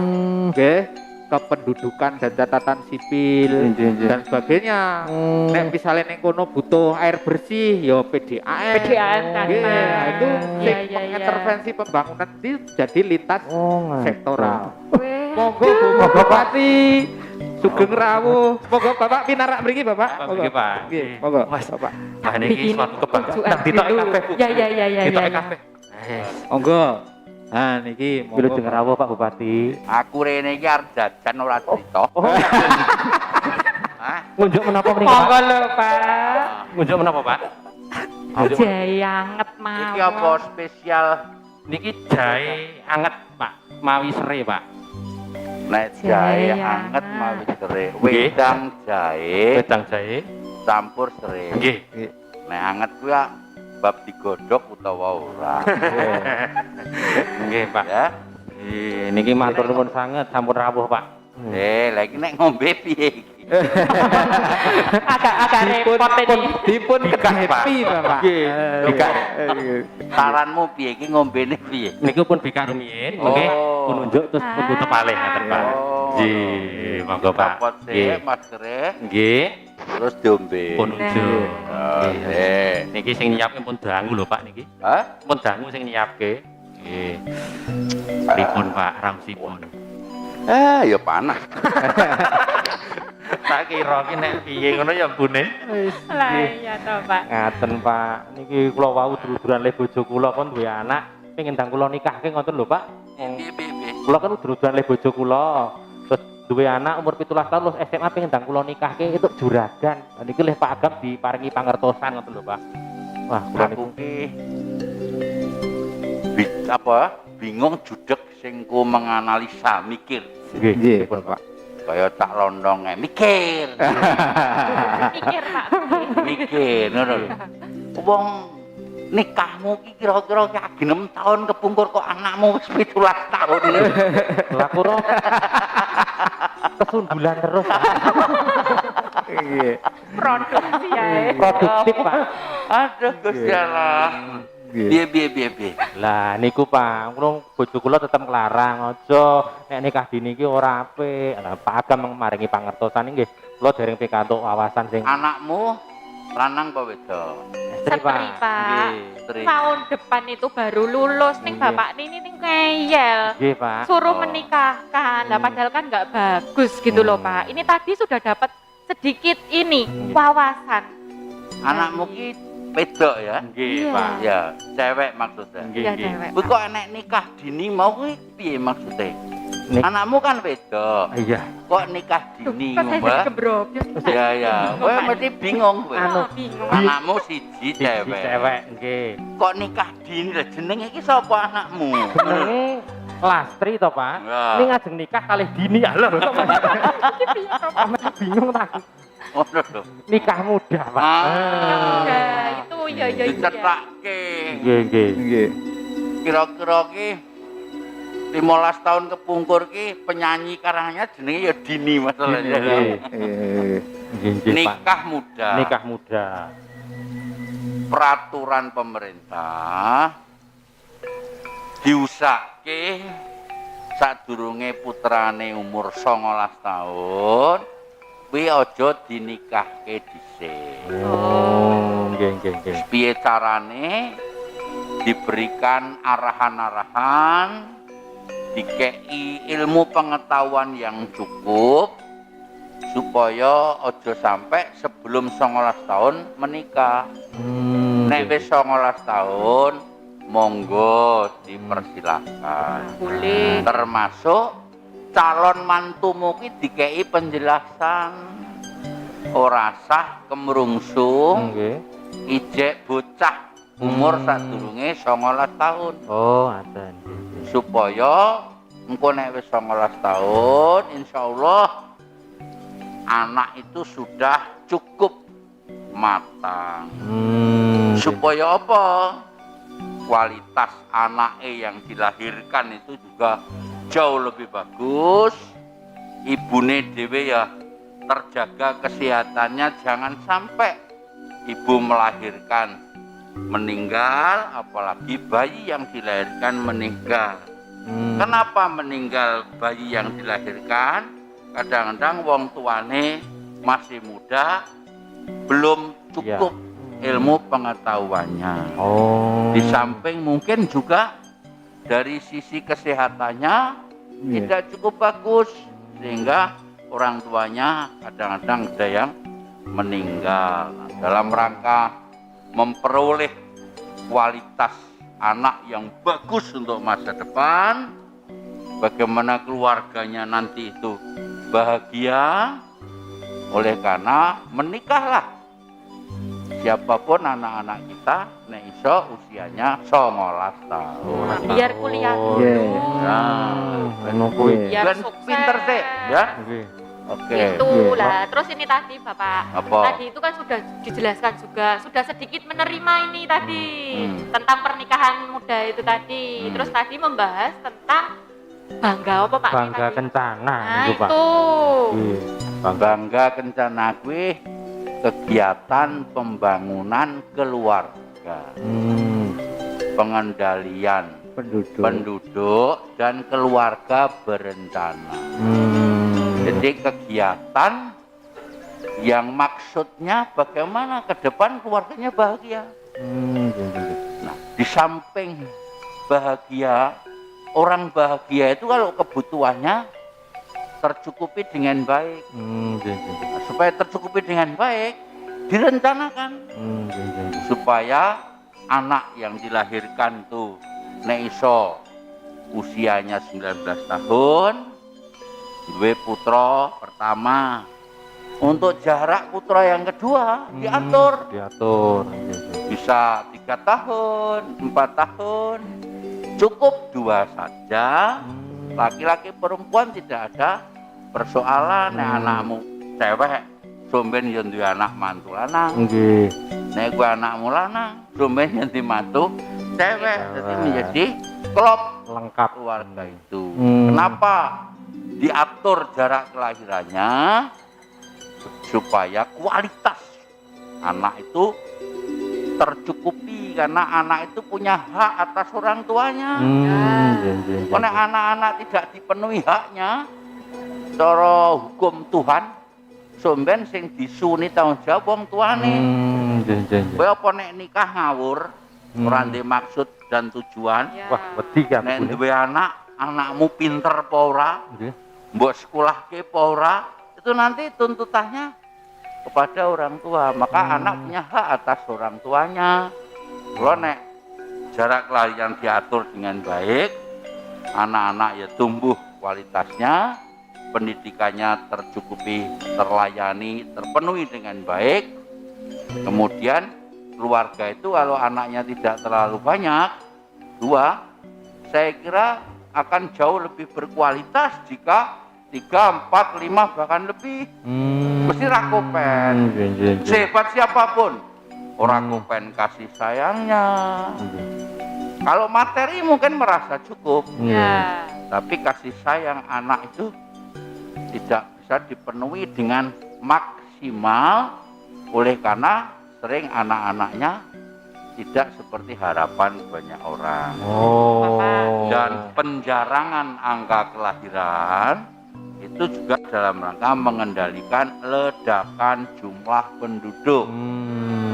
kependudukan dan catatan sipil dan sebagainya. Nek misalnya ning kono butuh air bersih, ya PDAM. PDAM kan. Nggih, nah, itu Iya, sing iya, iya. intervensi pembangunan itu jadi lintas sektoral. Weh. Monggo Bapak Bupati Sugeng Rawuh. Monggo Bapak pinarak mriki Bapak. Monggo, Pak. Nggih, monggo Mas. Bapak. Wah, ini Bikin suatu kebanggaan. tujuan Ditoke dulu. kabeh, Bu. Ya, ya, ya, ya, Ditoke ya, ya. kabeh. Monggo. Nah niki monggo. rawuh Pak Bupati. Aku rene iki arep jajan ora crita. Hah? Ngunjuk menapa mriki, Monggo Pak? lho, Pak. Ngunjuk menapa, Pak? Jahe anget mawon. Iki apa spesial? Niki jahe anget, Pak. Mawi serai, Pak. Nek Jahe jahe anget anget. mawi sere. Nggih. Wedang jahe Wedang jahe. campur sere. Nggih. Nek anget kuwi ya bab digodhog utawa ora. Nggih, Pak. Ya. Niki matur nuwun sanget sampun rawuh, Pak. Lah iki nek ngombe piye iki? Agak repot ini. Dipun happy Bapak. Bika. Saranmu piye iki ngombene piye? Niku pun bika rumiyin, nggih. Pun nunjuk terus pun tutup malih ngaten, Pak. Oh. Nggih, monggo, Pak. Copot Nggih. sik maskere Nggih, terus diombe. pun nunjuk. Nggih. Niki sing nyiapke pun dangu lho, Pak niki. Hah? Pun dangu sing nyiapke. Nggih. Pripun, Pak, ramsipun? Ya panas. Tak kira ki nek piye ngono ya mbune. Lah iya toh, Pak. Ngaten, Pak. Niki kula wau dur-duran le bojo kula kon duwe anak, pengen ndang kula nikahke ngoten lho, Pak. Piye? Kula kan dur-duran le bojo kula. Terus duwe anak umur 17 tahun lulus SMA pengen ndang kula nikahke itu juragan. Lah niki leh Pak Agam diparingi pangertosan ngoten lho, Pak. Wah, kula niku Aku ki apa bingung judeg sing ku menganalisa mikir Nggih, pun Pak. kaya tak londonge mikir. Mikir Pak. Mikir ngono lho. Wong nikahmu ki kira-kira ki 6 tahun kepungkur kok anakmu wis 17 tahun. Lah kuro kesundulan terus. Nggih. Produksi ya. Produktif, Pak. Aduh Gusti Allah. Piye. Lah niku Pak, kula bojo kula tetep nglarang aja nek nikah dini iki ora apik. Lah Pak Agam maringi pangertosan nggih. Kula dereng pikantuk wawasan sing Anakmu lanang apa wedok? istri Setri Pak. Istri. Tahun depan itu baru lulus ning Nggih. bapak ini ning ngeyel. Nggih Pak. Suruh Oh. menikahkan. Lah padahal kan nggak bagus gitu loh Pak. Ini tadi sudah dapat sedikit ini wawasan. Anakmu ki wedok ya? Nggih Iya. Pak. Ya, cewek maksudnya. Nggih Iya nggih. cewek. Kuwi kok enek nikah dini mau kuwi piye maksudnya? Nik- Anakmu kan wedok. Iya. Kok nikah Duh, dini kok saya ngono? jadi gebrobyos. Ya. Kowe mesti bingung kowe. Anu, Bingung. Anakmu siji Siji cewek. cewek nggih. Kok nikah dini lah jenenge iki sapa anakmu? Jenenge Lastri to Pak. Ya. Ini ngajeng nikah kalih dini ya lho. Amat bingung tak. Ngono lho. Nikah muda Pak. Ya, itu ya. Dicethake. Nggih nggih. Nggih. Kira-kira ki 15 tahun kepungkur ki penyanyi karangannya jenenge ya Dini masalahnya. Nggih. Eh, Nggih nggih Pak. Nikah muda. Nikah muda. Peraturan pemerintah diusake sadurunge putrane umur 19 tahun kuwi aja dinikahke dhisik. Oh, nggih nggih nggih. Piye carane diberikan arahan-arahan, dikei ilmu pengetahuan yang cukup supaya aja sampai sebelum 19 tahun menikah. Nek wis 19 tahun monggo dipersilahkan. Boleh. Termasuk calon mantumu ki dikei penjelasan ora sah kemrungsung Nggih. ijek bocah umur sadurunge 19 tahun Oh, aten. supaya engko nek wis 19 tahun insyaallah anak itu sudah cukup matang. Supaya apa? Kualitas anaknya yang dilahirkan itu juga jauh lebih bagus. Ibune dhewe ya terjaga kesehatannya, jangan sampai ibu melahirkan meninggal, apalagi bayi yang dilahirkan meninggal. Kenapa meninggal bayi yang dilahirkan? Kadang-kadang wong tuane masih muda, belum cukup ilmu pengetahuannya. Oh. Di samping mungkin juga dari sisi kesehatannya tidak cukup bagus, sehingga orang tuanya kadang-kadang ada yang meninggal. Nah, dalam rangka memperoleh kualitas anak yang bagus untuk masa depan, bagaimana keluarganya nanti itu bahagia, oleh karena menikahlah siapapun anak-anak kita nek iso usianya 19 tahun. Biar kuliah dulu. Nah, Biar dan sukses. pinter sih ya. Nggih. Oke. Itulah. Terus ini tadi Bapak, Apa? tadi itu kan sudah dijelaskan juga, sudah sedikit menerima ini tadi Hmm. tentang pernikahan muda itu tadi. Terus tadi membahas tentang bangga apa Pak? Bangga tadi? kencana Nah niku, Pak. itu. Nggih. Bangga kencana kuwi kegiatan pembangunan keluarga, pengendalian penduduk dan keluarga berencana. Jadi kegiatan yang maksudnya bagaimana ke depan keluarganya bahagia. Nah, di samping bahagia, orang bahagia itu kalau kebutuhannya tercukupi dengan baik. Nah, supaya tercukupi dengan baik, direncanakan supaya anak yang dilahirkan tuh nek iso usianya 19 tahun, duwe putra pertama. Untuk jarak putra yang kedua diatur. Diatur. Bisa 3 tahun, 4 tahun. cukup 2 saja. Laki-laki perempuan tidak ada persoalan. Nek anakmu cewek somben yen duwe anak mantu lanang. Nggih. Nek kuwi anakmu lanang somben yen duwe mantu cewek. Jadi menjadi klop Lengkap keluarga itu. Kenapa diatur jarak kelahirannya? Supaya kualitas anak itu tercukupi, karena anak itu punya hak atas orang tuanya. Karena anak-anak tidak dipenuhi haknya, cara hukum Tuhan, somben sing disuni tanggung jawab wong tuane. Kowe apa nek nikah ngawur, ora ndek maksud dan tujuan. Wah, wedi kan. Nek duwe anak, anakmu pinter apa ora? Mbok sekolahke apa ora? Itu nanti tuntutannya kepada orang tua. Maka anak punya hak atas orang tuanya. Kalau nek jarak kelahiran diatur dengan baik, anak-anak ya tumbuh kualitasnya, pendidikannya tercukupi, terlayani, terpenuhi dengan baik. Kemudian keluarga itu kalau anaknya tidak terlalu banyak, 2, saya kira akan jauh lebih berkualitas jika 3, 4, 5 bahkan lebih. Mesti rakopen. Sehebat siapapun, orang kopen kasih sayangnya. Kalau materi mungkin merasa cukup, tapi kasih sayang anak itu tidak bisa dipenuhi dengan maksimal, oleh karena sering anak-anaknya tidak seperti harapan banyak orang. Dan penjarangan angka kelahiran itu juga dalam rangka mengendalikan ledakan jumlah penduduk.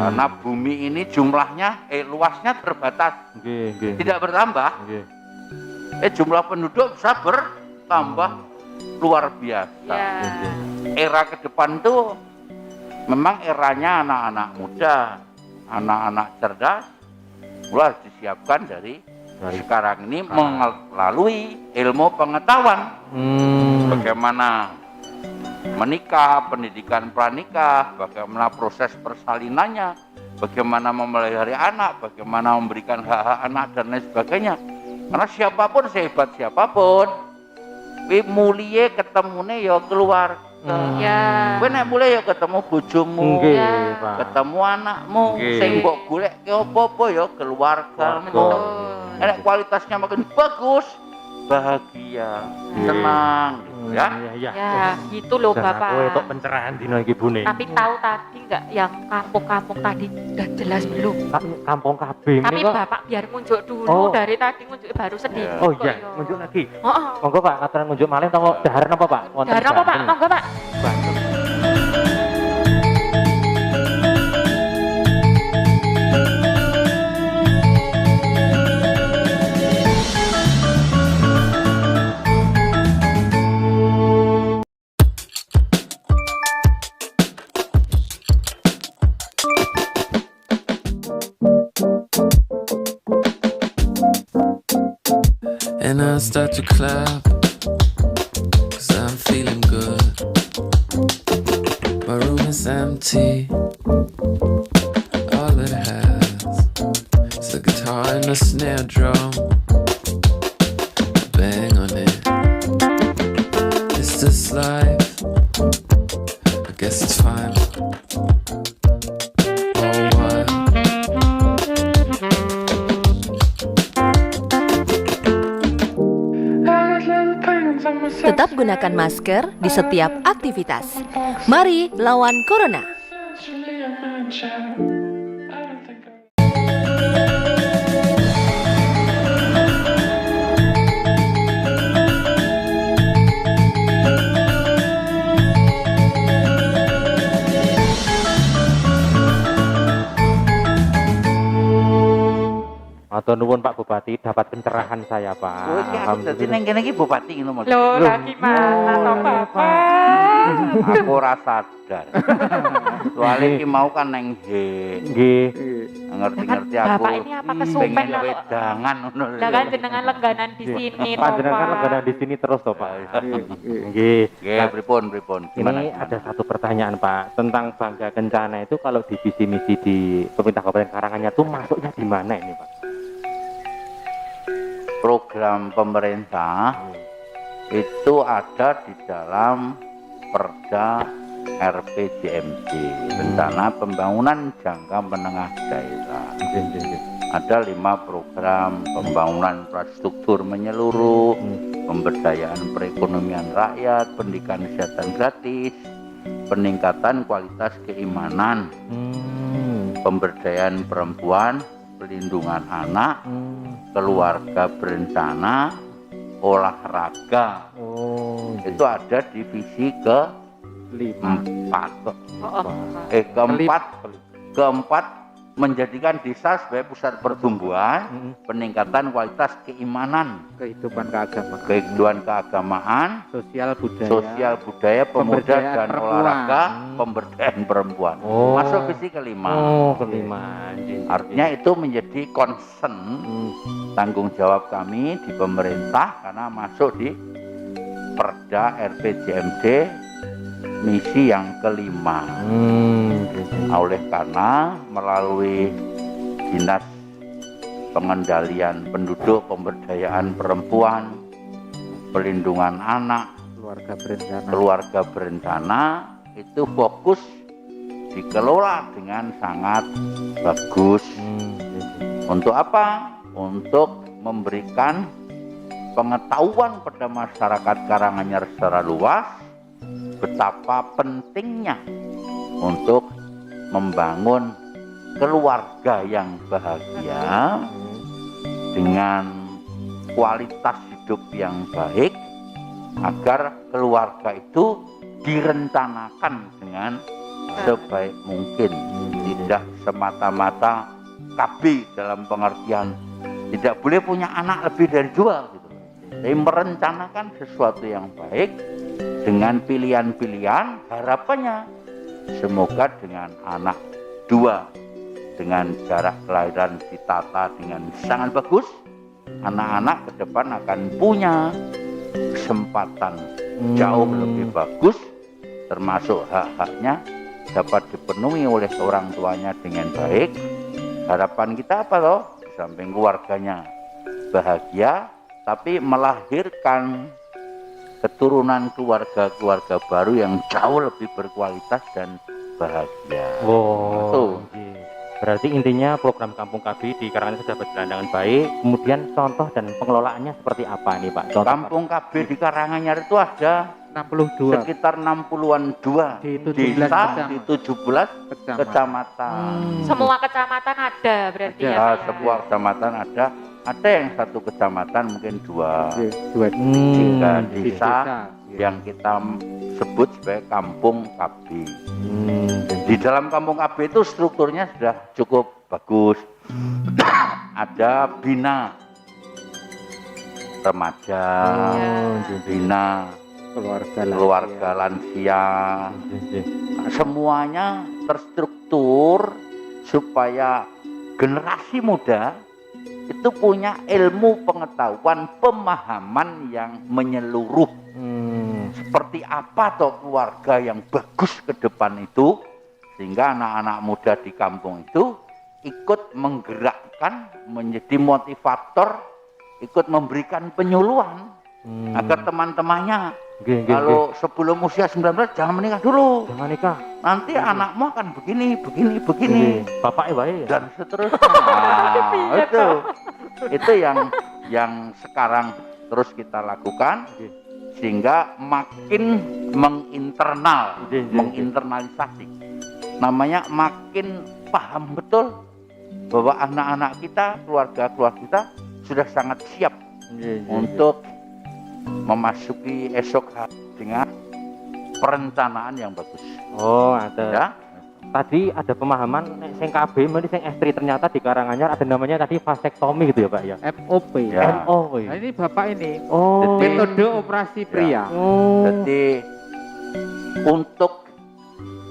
Karena bumi ini jumlahnya luasnya terbatas, tidak bertambah. Jumlah penduduk bisa bertambah luar biasa. Era ke depan tuh memang eranya anak-anak muda, anak-anak cerdas, mulai disiapkan dari sekarang ini melalui ilmu pengetahuan. Bagaimana menikah, pendidikan pranikah, bagaimana proses persalinannya, bagaimana memelihara anak, bagaimana memberikan hak-hak anak dan lain sebagainya. Karena siapapun, sehebat siapapun, mulie ketemune ya keluarga. Kowe nek mulai ya ketemu bojomu, ketemu anakmu, sing mbok golek ki apa-apa ya keluargamu. Nek kualitasnya makin bagus, bahagia, senang gitu ya. Ya, gitu loh Bapak. Kowe tok pencerahan dino iki Bune. Tapi tahu tadi enggak yang kampung-kampung tadi udah jelas belum? Kampung kabeh Tapi kok. Bapak biar ngunjuk dulu, dari tadi ngunjuk baru sedikit. Oh kok iya, ya. ngunjuk lagi. Heeh. Monggo Pak, katuran ngunjuk malih utawa daharan apa Pak? Dar apa Pak? Monggo Pak. And I start to clap, 'cause I'm feeling good. My room is empty, all it has is the guitar and the snare drum. Bang on it. Is this life? I guess it's fine. Oh, what? Tetap gunakan masker di setiap aktivitas. Mari lawan Corona. Matur nuwun Pak Bupati, dapat pencerahan saya Pak. Kowe iki aku dadi ning kene iki bupati ngono maksud. Loh, lah gimana toh Bapak? Aku ora sadar. Soale iki mau kan neng Nggih. ngerti-ngerti aku. Bapak ini apa kesupen pengen lah kok. wedangan ngono. Lah kan jenengan lengganan di sini toh Panjenengan kan Pak. legana di sini terus toh Pak. Nggih. Nggih, pripun. Ini ada satu pertanyaan Pak tentang Bangga Kencana itu kalau di visi misi di pemerintah Kabupaten Karanganyar itu masuknya di mana ini Pak? program pemerintah itu ada di dalam Perda RPJMD, Rencana Pembangunan Jangka Menengah Daerah. Ada 5 program pembangunan infrastruktur menyeluruh, pemberdayaan perekonomian rakyat, pendidikan kesehatan gratis, peningkatan kualitas keimanan, pemberdayaan perempuan, pelindungan anak, keluarga berencana, olahraga. Itu ada divisi keempat menjadikan desa sebagai pusat pertumbuhan, peningkatan kualitas keimanan, kehidupan keagamaan, sosial budaya, pemuda dan olahraga, pemberdayaan perempuan. Masuk visi kelima. Artinya itu menjadi concern tanggung jawab kami di pemerintah karena masuk di Perda RPJMD misi yang kelima. Oleh karena melalui Dinas Pengendalian Penduduk, Pemberdayaan Perempuan, Pelindungan Anak, Keluarga Berencana itu fokus dikelola dengan sangat bagus. Untuk apa? Untuk memberikan pengetahuan pada masyarakat Karanganyar secara luas betapa pentingnya untuk membangun keluarga yang bahagia dengan kualitas hidup yang baik agar keluarga itu direncanakan dengan sebaik mungkin, tidak semata-mata KB dalam pengertian tidak boleh punya anak lebih dari 2 gitu. Tapi merencanakan sesuatu yang baik dengan pilihan-pilihan, harapannya semoga dengan anak 2 dengan jarak kelahiran ditata dengan sangat bagus, anak-anak ke depan akan punya kesempatan jauh lebih bagus, termasuk hak-haknya dapat dipenuhi oleh orang tuanya dengan baik. Harapan kita apa loh? Samping keluarganya bahagia, tapi melahirkan keturunan keluarga baru yang jauh lebih berkualitas dan bahagia. Berarti intinya program Kampung KB di Karanganyar sudah berjalan dengan baik. Kemudian contoh dan pengelolaannya seperti apa nih Pak? Contoh Kampung KB di Karanganyar itu ada 62 sekitar 60-an di 17 desa di 17 kecamatan. Semua kecamatan ada berarti ya? Pak, ya? Sebuah kecamatan ada yang 1 kecamatan mungkin 2 3 desa yang kita sebut sebagai Kampung KB. Di dalam Kampung KB itu strukturnya sudah cukup bagus. Ada bina remaja, bina keluarga lansia, semuanya terstruktur supaya generasi muda itu punya ilmu, pengetahuan, pemahaman yang menyeluruh. Seperti apa toh keluarga yang bagus ke depan itu, sehingga anak-anak muda di kampung itu ikut menggerakkan, menjadi motivator, ikut memberikan penyuluhan agar teman-temannya kalau sebelum usia 19 jangan menikah dulu. Jangan nikah. Nanti anakmu akan begini. Bapak baik dan seterusnya. Itu yang sekarang terus kita lakukan sehingga makin menginternalisasi. Namanya makin paham betul bahwa anak-anak kita, keluarga kita sudah sangat siap untuk memasuki esok hari dengan perencanaan yang bagus. Ada. Ya? Tadi ada pemahaman sing KB, sing estri ternyata di Karanganyar ada namanya tadi vasektomi gitu ya Pak ya? MOP. Ya. Nah, ini Bapak ini. Jadi, metode operasi pria. Jadi untuk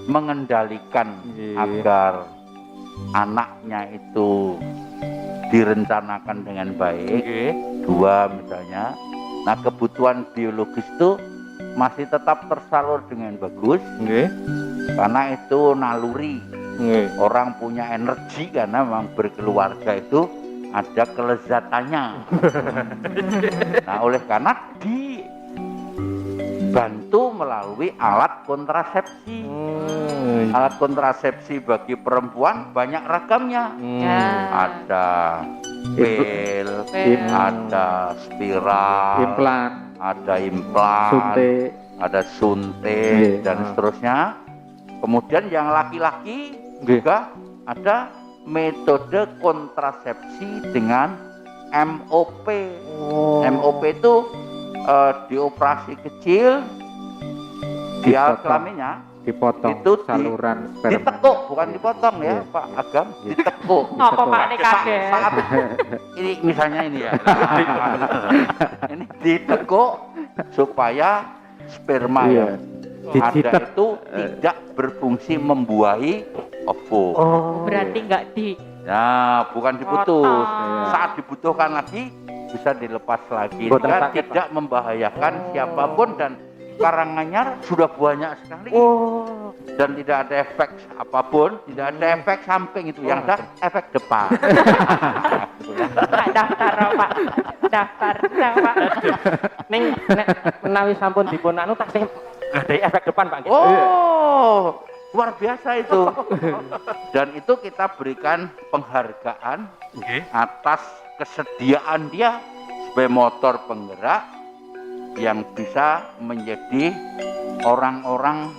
mengendalikan agar anaknya itu direncanakan dengan baik, 2 misalnya. Nah, kebutuhan biologis itu masih tetap tersalur dengan bagus, karena itu naluri. Orang punya energi karena memang berkeluarga itu ada kelezatannya. Nah, oleh karena dibantu melalui alat kontrasepsi. Alat kontrasepsi bagi perempuan banyak ragamnya. Ada pil, ada spiral, ada implan, ada suntik, dan seterusnya. Kemudian yang laki-laki juga ada metode kontrasepsi dengan MOP. MOP itu dioperasi kecil di alat kelaminnya, dipotong itu saluran sperma. ditekuk, bukan dipotong ya Pak Agam, ditekuk. Apa Pak ini kaget? Saat ini misalnya ini ya, ini ditekuk supaya sperma yang ada itu tidak berfungsi membuahi ovum. Berarti enggak Nah, bukan diputus. Saat dibutuhkan lagi bisa dilepas lagi. Dan tidak membahayakan siapapun, dan Karanganyar sudah banyak sekali. Dan tidak ada efek apapun, tidak ada efek samping itu, yang ada efek depan. daftar Pak. Daftar Pak. Ning nek menawi sampun dipun anu tasih ada efek depan Pak. Luar biasa itu. Dan itu kita berikan penghargaan atas kesediaan dia sebagai motor penggerak yang bisa menjadi orang-orang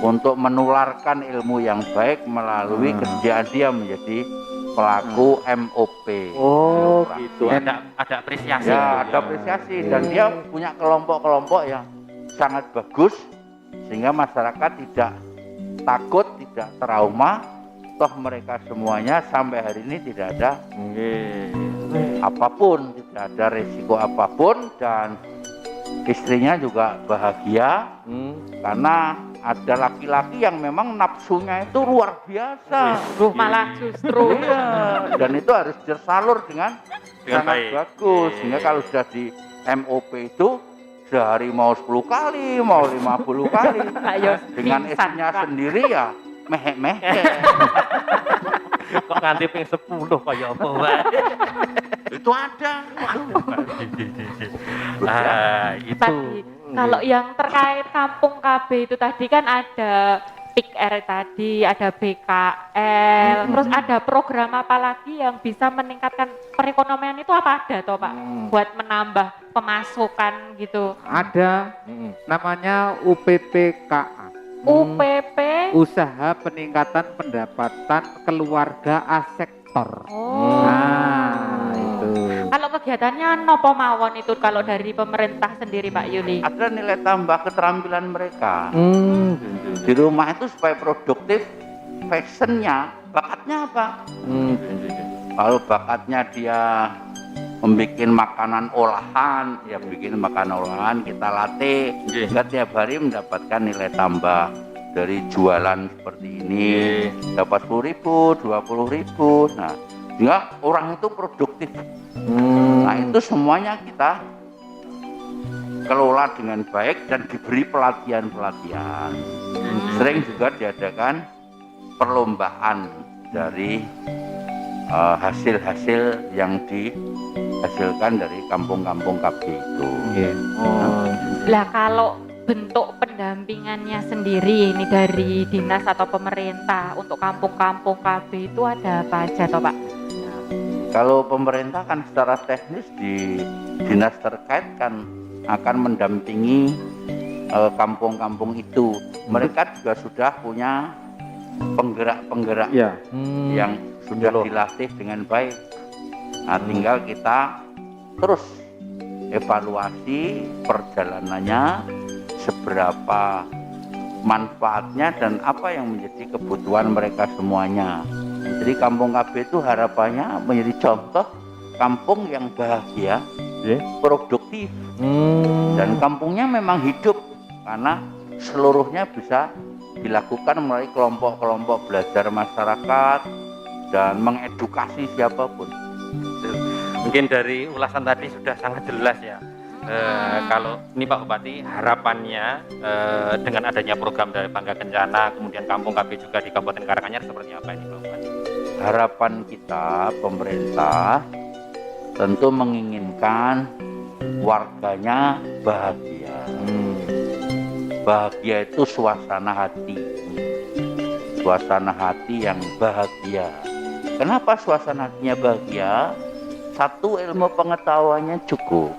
untuk menularkan ilmu yang baik melalui kesediaan dia menjadi pelaku MOP. Gitu. Ada apresiasi. Ya, ada apresiasi, dan dia punya kelompok-kelompok yang sangat bagus sehingga masyarakat tidak takut, tidak trauma. Toh mereka semuanya sampai hari ini tidak ada apapun, tidak ada resiko apapun, dan istrinya juga bahagia karena ada laki-laki yang memang nafsunya itu luar biasa. Malah justru. Iya, dan itu harus tersalur dengan sangat bagus. Sehingga kalau sudah di MOP itu sehari mau 10 kali, mau 50 kali. Dengan istrinya sendiri ya mehek-mehek. Kok nganti ping 10 kaya apa wae. Itu ada. Itu. Tadi kalau yang terkait kampung KB itu tadi kan ada PIK-R tadi, ada BKL, terus ada program apa lagi yang bisa meningkatkan perekonomian itu, apa ada toh Pak? Buat menambah pemasukan gitu. Ada namanya UPPKA. UPP Usaha Peningkatan Pendapatan Keluarga Asektor. Itu. Kalau kegiatannya nopo mawon itu kalau dari pemerintah sendiri Pak Yuli? Ada nilai tambah keterampilan mereka. Di rumah itu supaya produktif, fashionnya, bakatnya apa? Kalau bakatnya dia membuat makanan olahan, ya bikin makanan olahan, kita latih, sehingga tiap hari mendapatkan nilai tambah. Dari jualan seperti ini dapat 10.000, 20.000. Nah, sehingga orang itu produktif. Nah, itu semuanya kita kelola dengan baik dan diberi pelatihan-pelatihan. Sering juga diadakan perlombaan dari hasil-hasil yang dihasilkan dari kampung-kampung KB itu. Lah kalau bentuk pendampingannya sendiri ini dari dinas atau pemerintah untuk kampung-kampung KB itu ada apa aja toh Pak? Kalau pemerintah kan secara teknis di dinas terkait kan akan mendampingi kampung-kampung itu. Mereka juga sudah punya penggerak-penggerak yang sudah dilatih dengan baik. Nah, tinggal kita terus evaluasi perjalanannya, seberapa manfaatnya dan apa yang menjadi kebutuhan mereka semuanya. Jadi kampung KB itu harapannya menjadi contoh kampung yang bahagia, produktif, dan kampungnya memang hidup karena seluruhnya bisa dilakukan melalui kelompok-kelompok belajar masyarakat dan mengedukasi siapapun. Mungkin dari ulasan tadi sudah sangat jelas ya. Kalau ini Pak Bupati, harapannya dengan adanya program dari Bangga Kencana, kemudian Kampung KB juga di Kabupaten Karanganyar seperti apa ini Pak Bupati? harapan kita pemerintah tentu menginginkan warganya bahagia. Bahagia itu suasana hati. Suasana hati yang bahagia. Kenapa suasana hatinya bahagia? Satu, ilmu pengetahuannya cukup.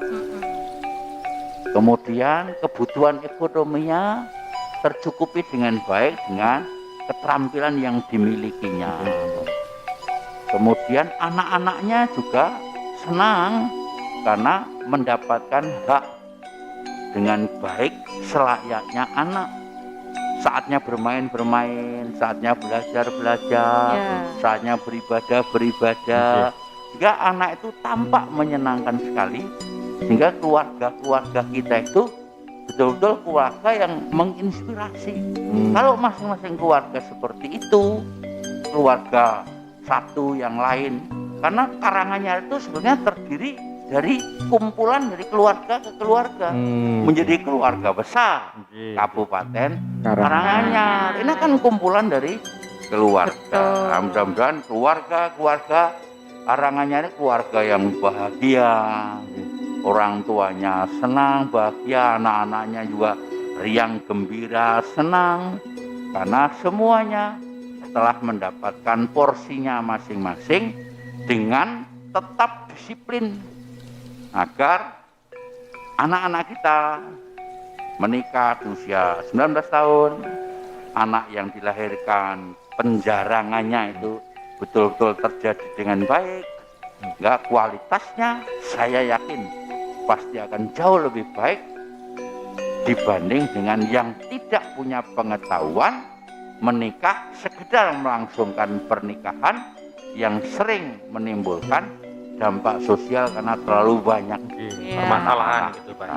Kemudian kebutuhan ekonominya tercukupi dengan baik dengan keterampilan yang dimilikinya. Kemudian anak-anaknya juga senang karena mendapatkan hak dengan baik selayaknya anak. Saatnya bermain-bermain, saatnya belajar-belajar, saatnya beribadah-beribadah. Sehingga anak itu tampak menyenangkan sekali. Sehingga keluarga-keluarga kita itu betul-betul keluarga yang menginspirasi. Kalau masing-masing keluarga seperti itu, keluarga satu yang lain, karena Karanganyar itu sebenarnya terdiri dari kumpulan dari keluarga ke keluarga, menjadi keluarga besar Kabupaten Karanganyar. Ini kan kumpulan dari keluarga. Mudah-mudahan keluarga Karanganyar ini keluarga yang bahagia. Orang tuanya senang, bahagia, anak-anaknya juga riang, gembira, senang. Karena semuanya telah mendapatkan porsinya masing-masing dengan tetap disiplin. Agar anak-anak kita menikah di usia 19 tahun, anak yang dilahirkan penjarangannya itu betul-betul terjadi dengan baik. Enggak, kualitasnya saya yakin pasti akan jauh lebih baik dibanding dengan yang tidak punya pengetahuan menikah sekedar melangsungkan pernikahan yang sering menimbulkan dampak sosial karena terlalu banyak permasalahan gitu Pak.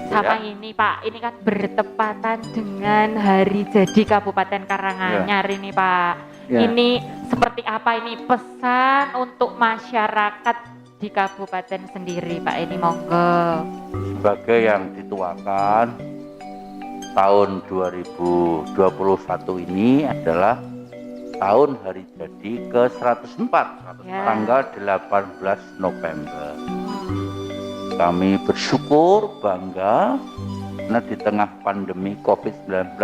Sama ini Pak, ini kan bertepatan dengan hari jadi Kabupaten Karanganyar ini Pak. Ini seperti apa ini pesan untuk masyarakat di kabupaten sendiri Pak, ini monggo. Sebagai yang dituakan, tahun 2021 ini adalah tahun hari jadi ke-104, tanggal 18 November. Kami bersyukur, bangga, karena di tengah pandemi COVID-19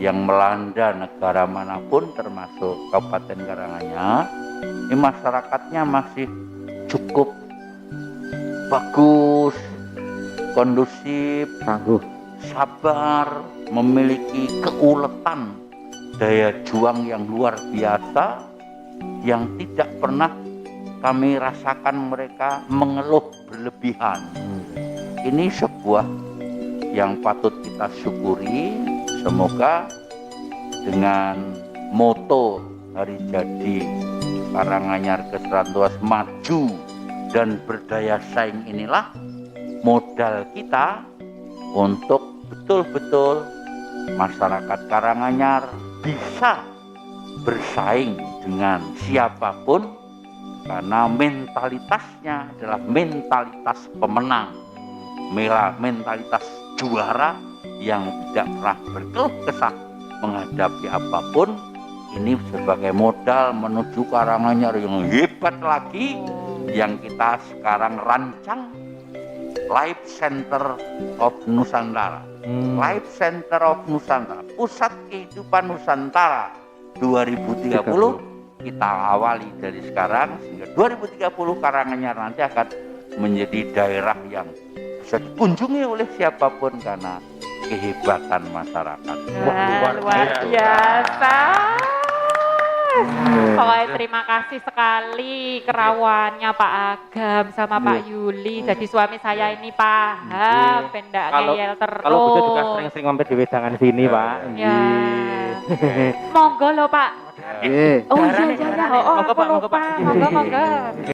yang melanda negara manapun termasuk Kabupaten Karanganyar, ini masyarakatnya masih cukup bagus, kondusif, sabar, memiliki keuletan, daya juang yang luar biasa yang tidak pernah kami rasakan mereka mengeluh berlebihan. Ini sebuah yang patut kita syukuri. Semoga dengan moto hari jadi Karanganyar ke-100 maju dan berdaya saing inilah modal kita untuk betul-betul masyarakat Karanganyar bisa bersaing dengan siapapun karena mentalitasnya adalah mentalitas pemenang, mentalitas juara yang tidak pernah berkeluh kesah menghadapi apapun. Ini sebagai modal menuju Karanganyar yang hebat lagi yang kita sekarang rancang, Life Center of Nusantara. Life Center of Nusantara, pusat kehidupan Nusantara 2030. Kita awali dari sekarang sehingga 2030 Karanganyar nanti akan menjadi daerah yang bisa dikunjungi oleh siapapun karena kehebatan masyarakat. Luar biasa. Pokoknya terima kasih sekali kerawannya Pak Agam sama Pak Yuli. Jadi suami saya ini paham, pendak ngeyel terus. Kalau bisa juga sering-sering mampir di wedangan sini Pak. Ya. Monggo loh Pak. Oh iya, aku lupa. Monggo.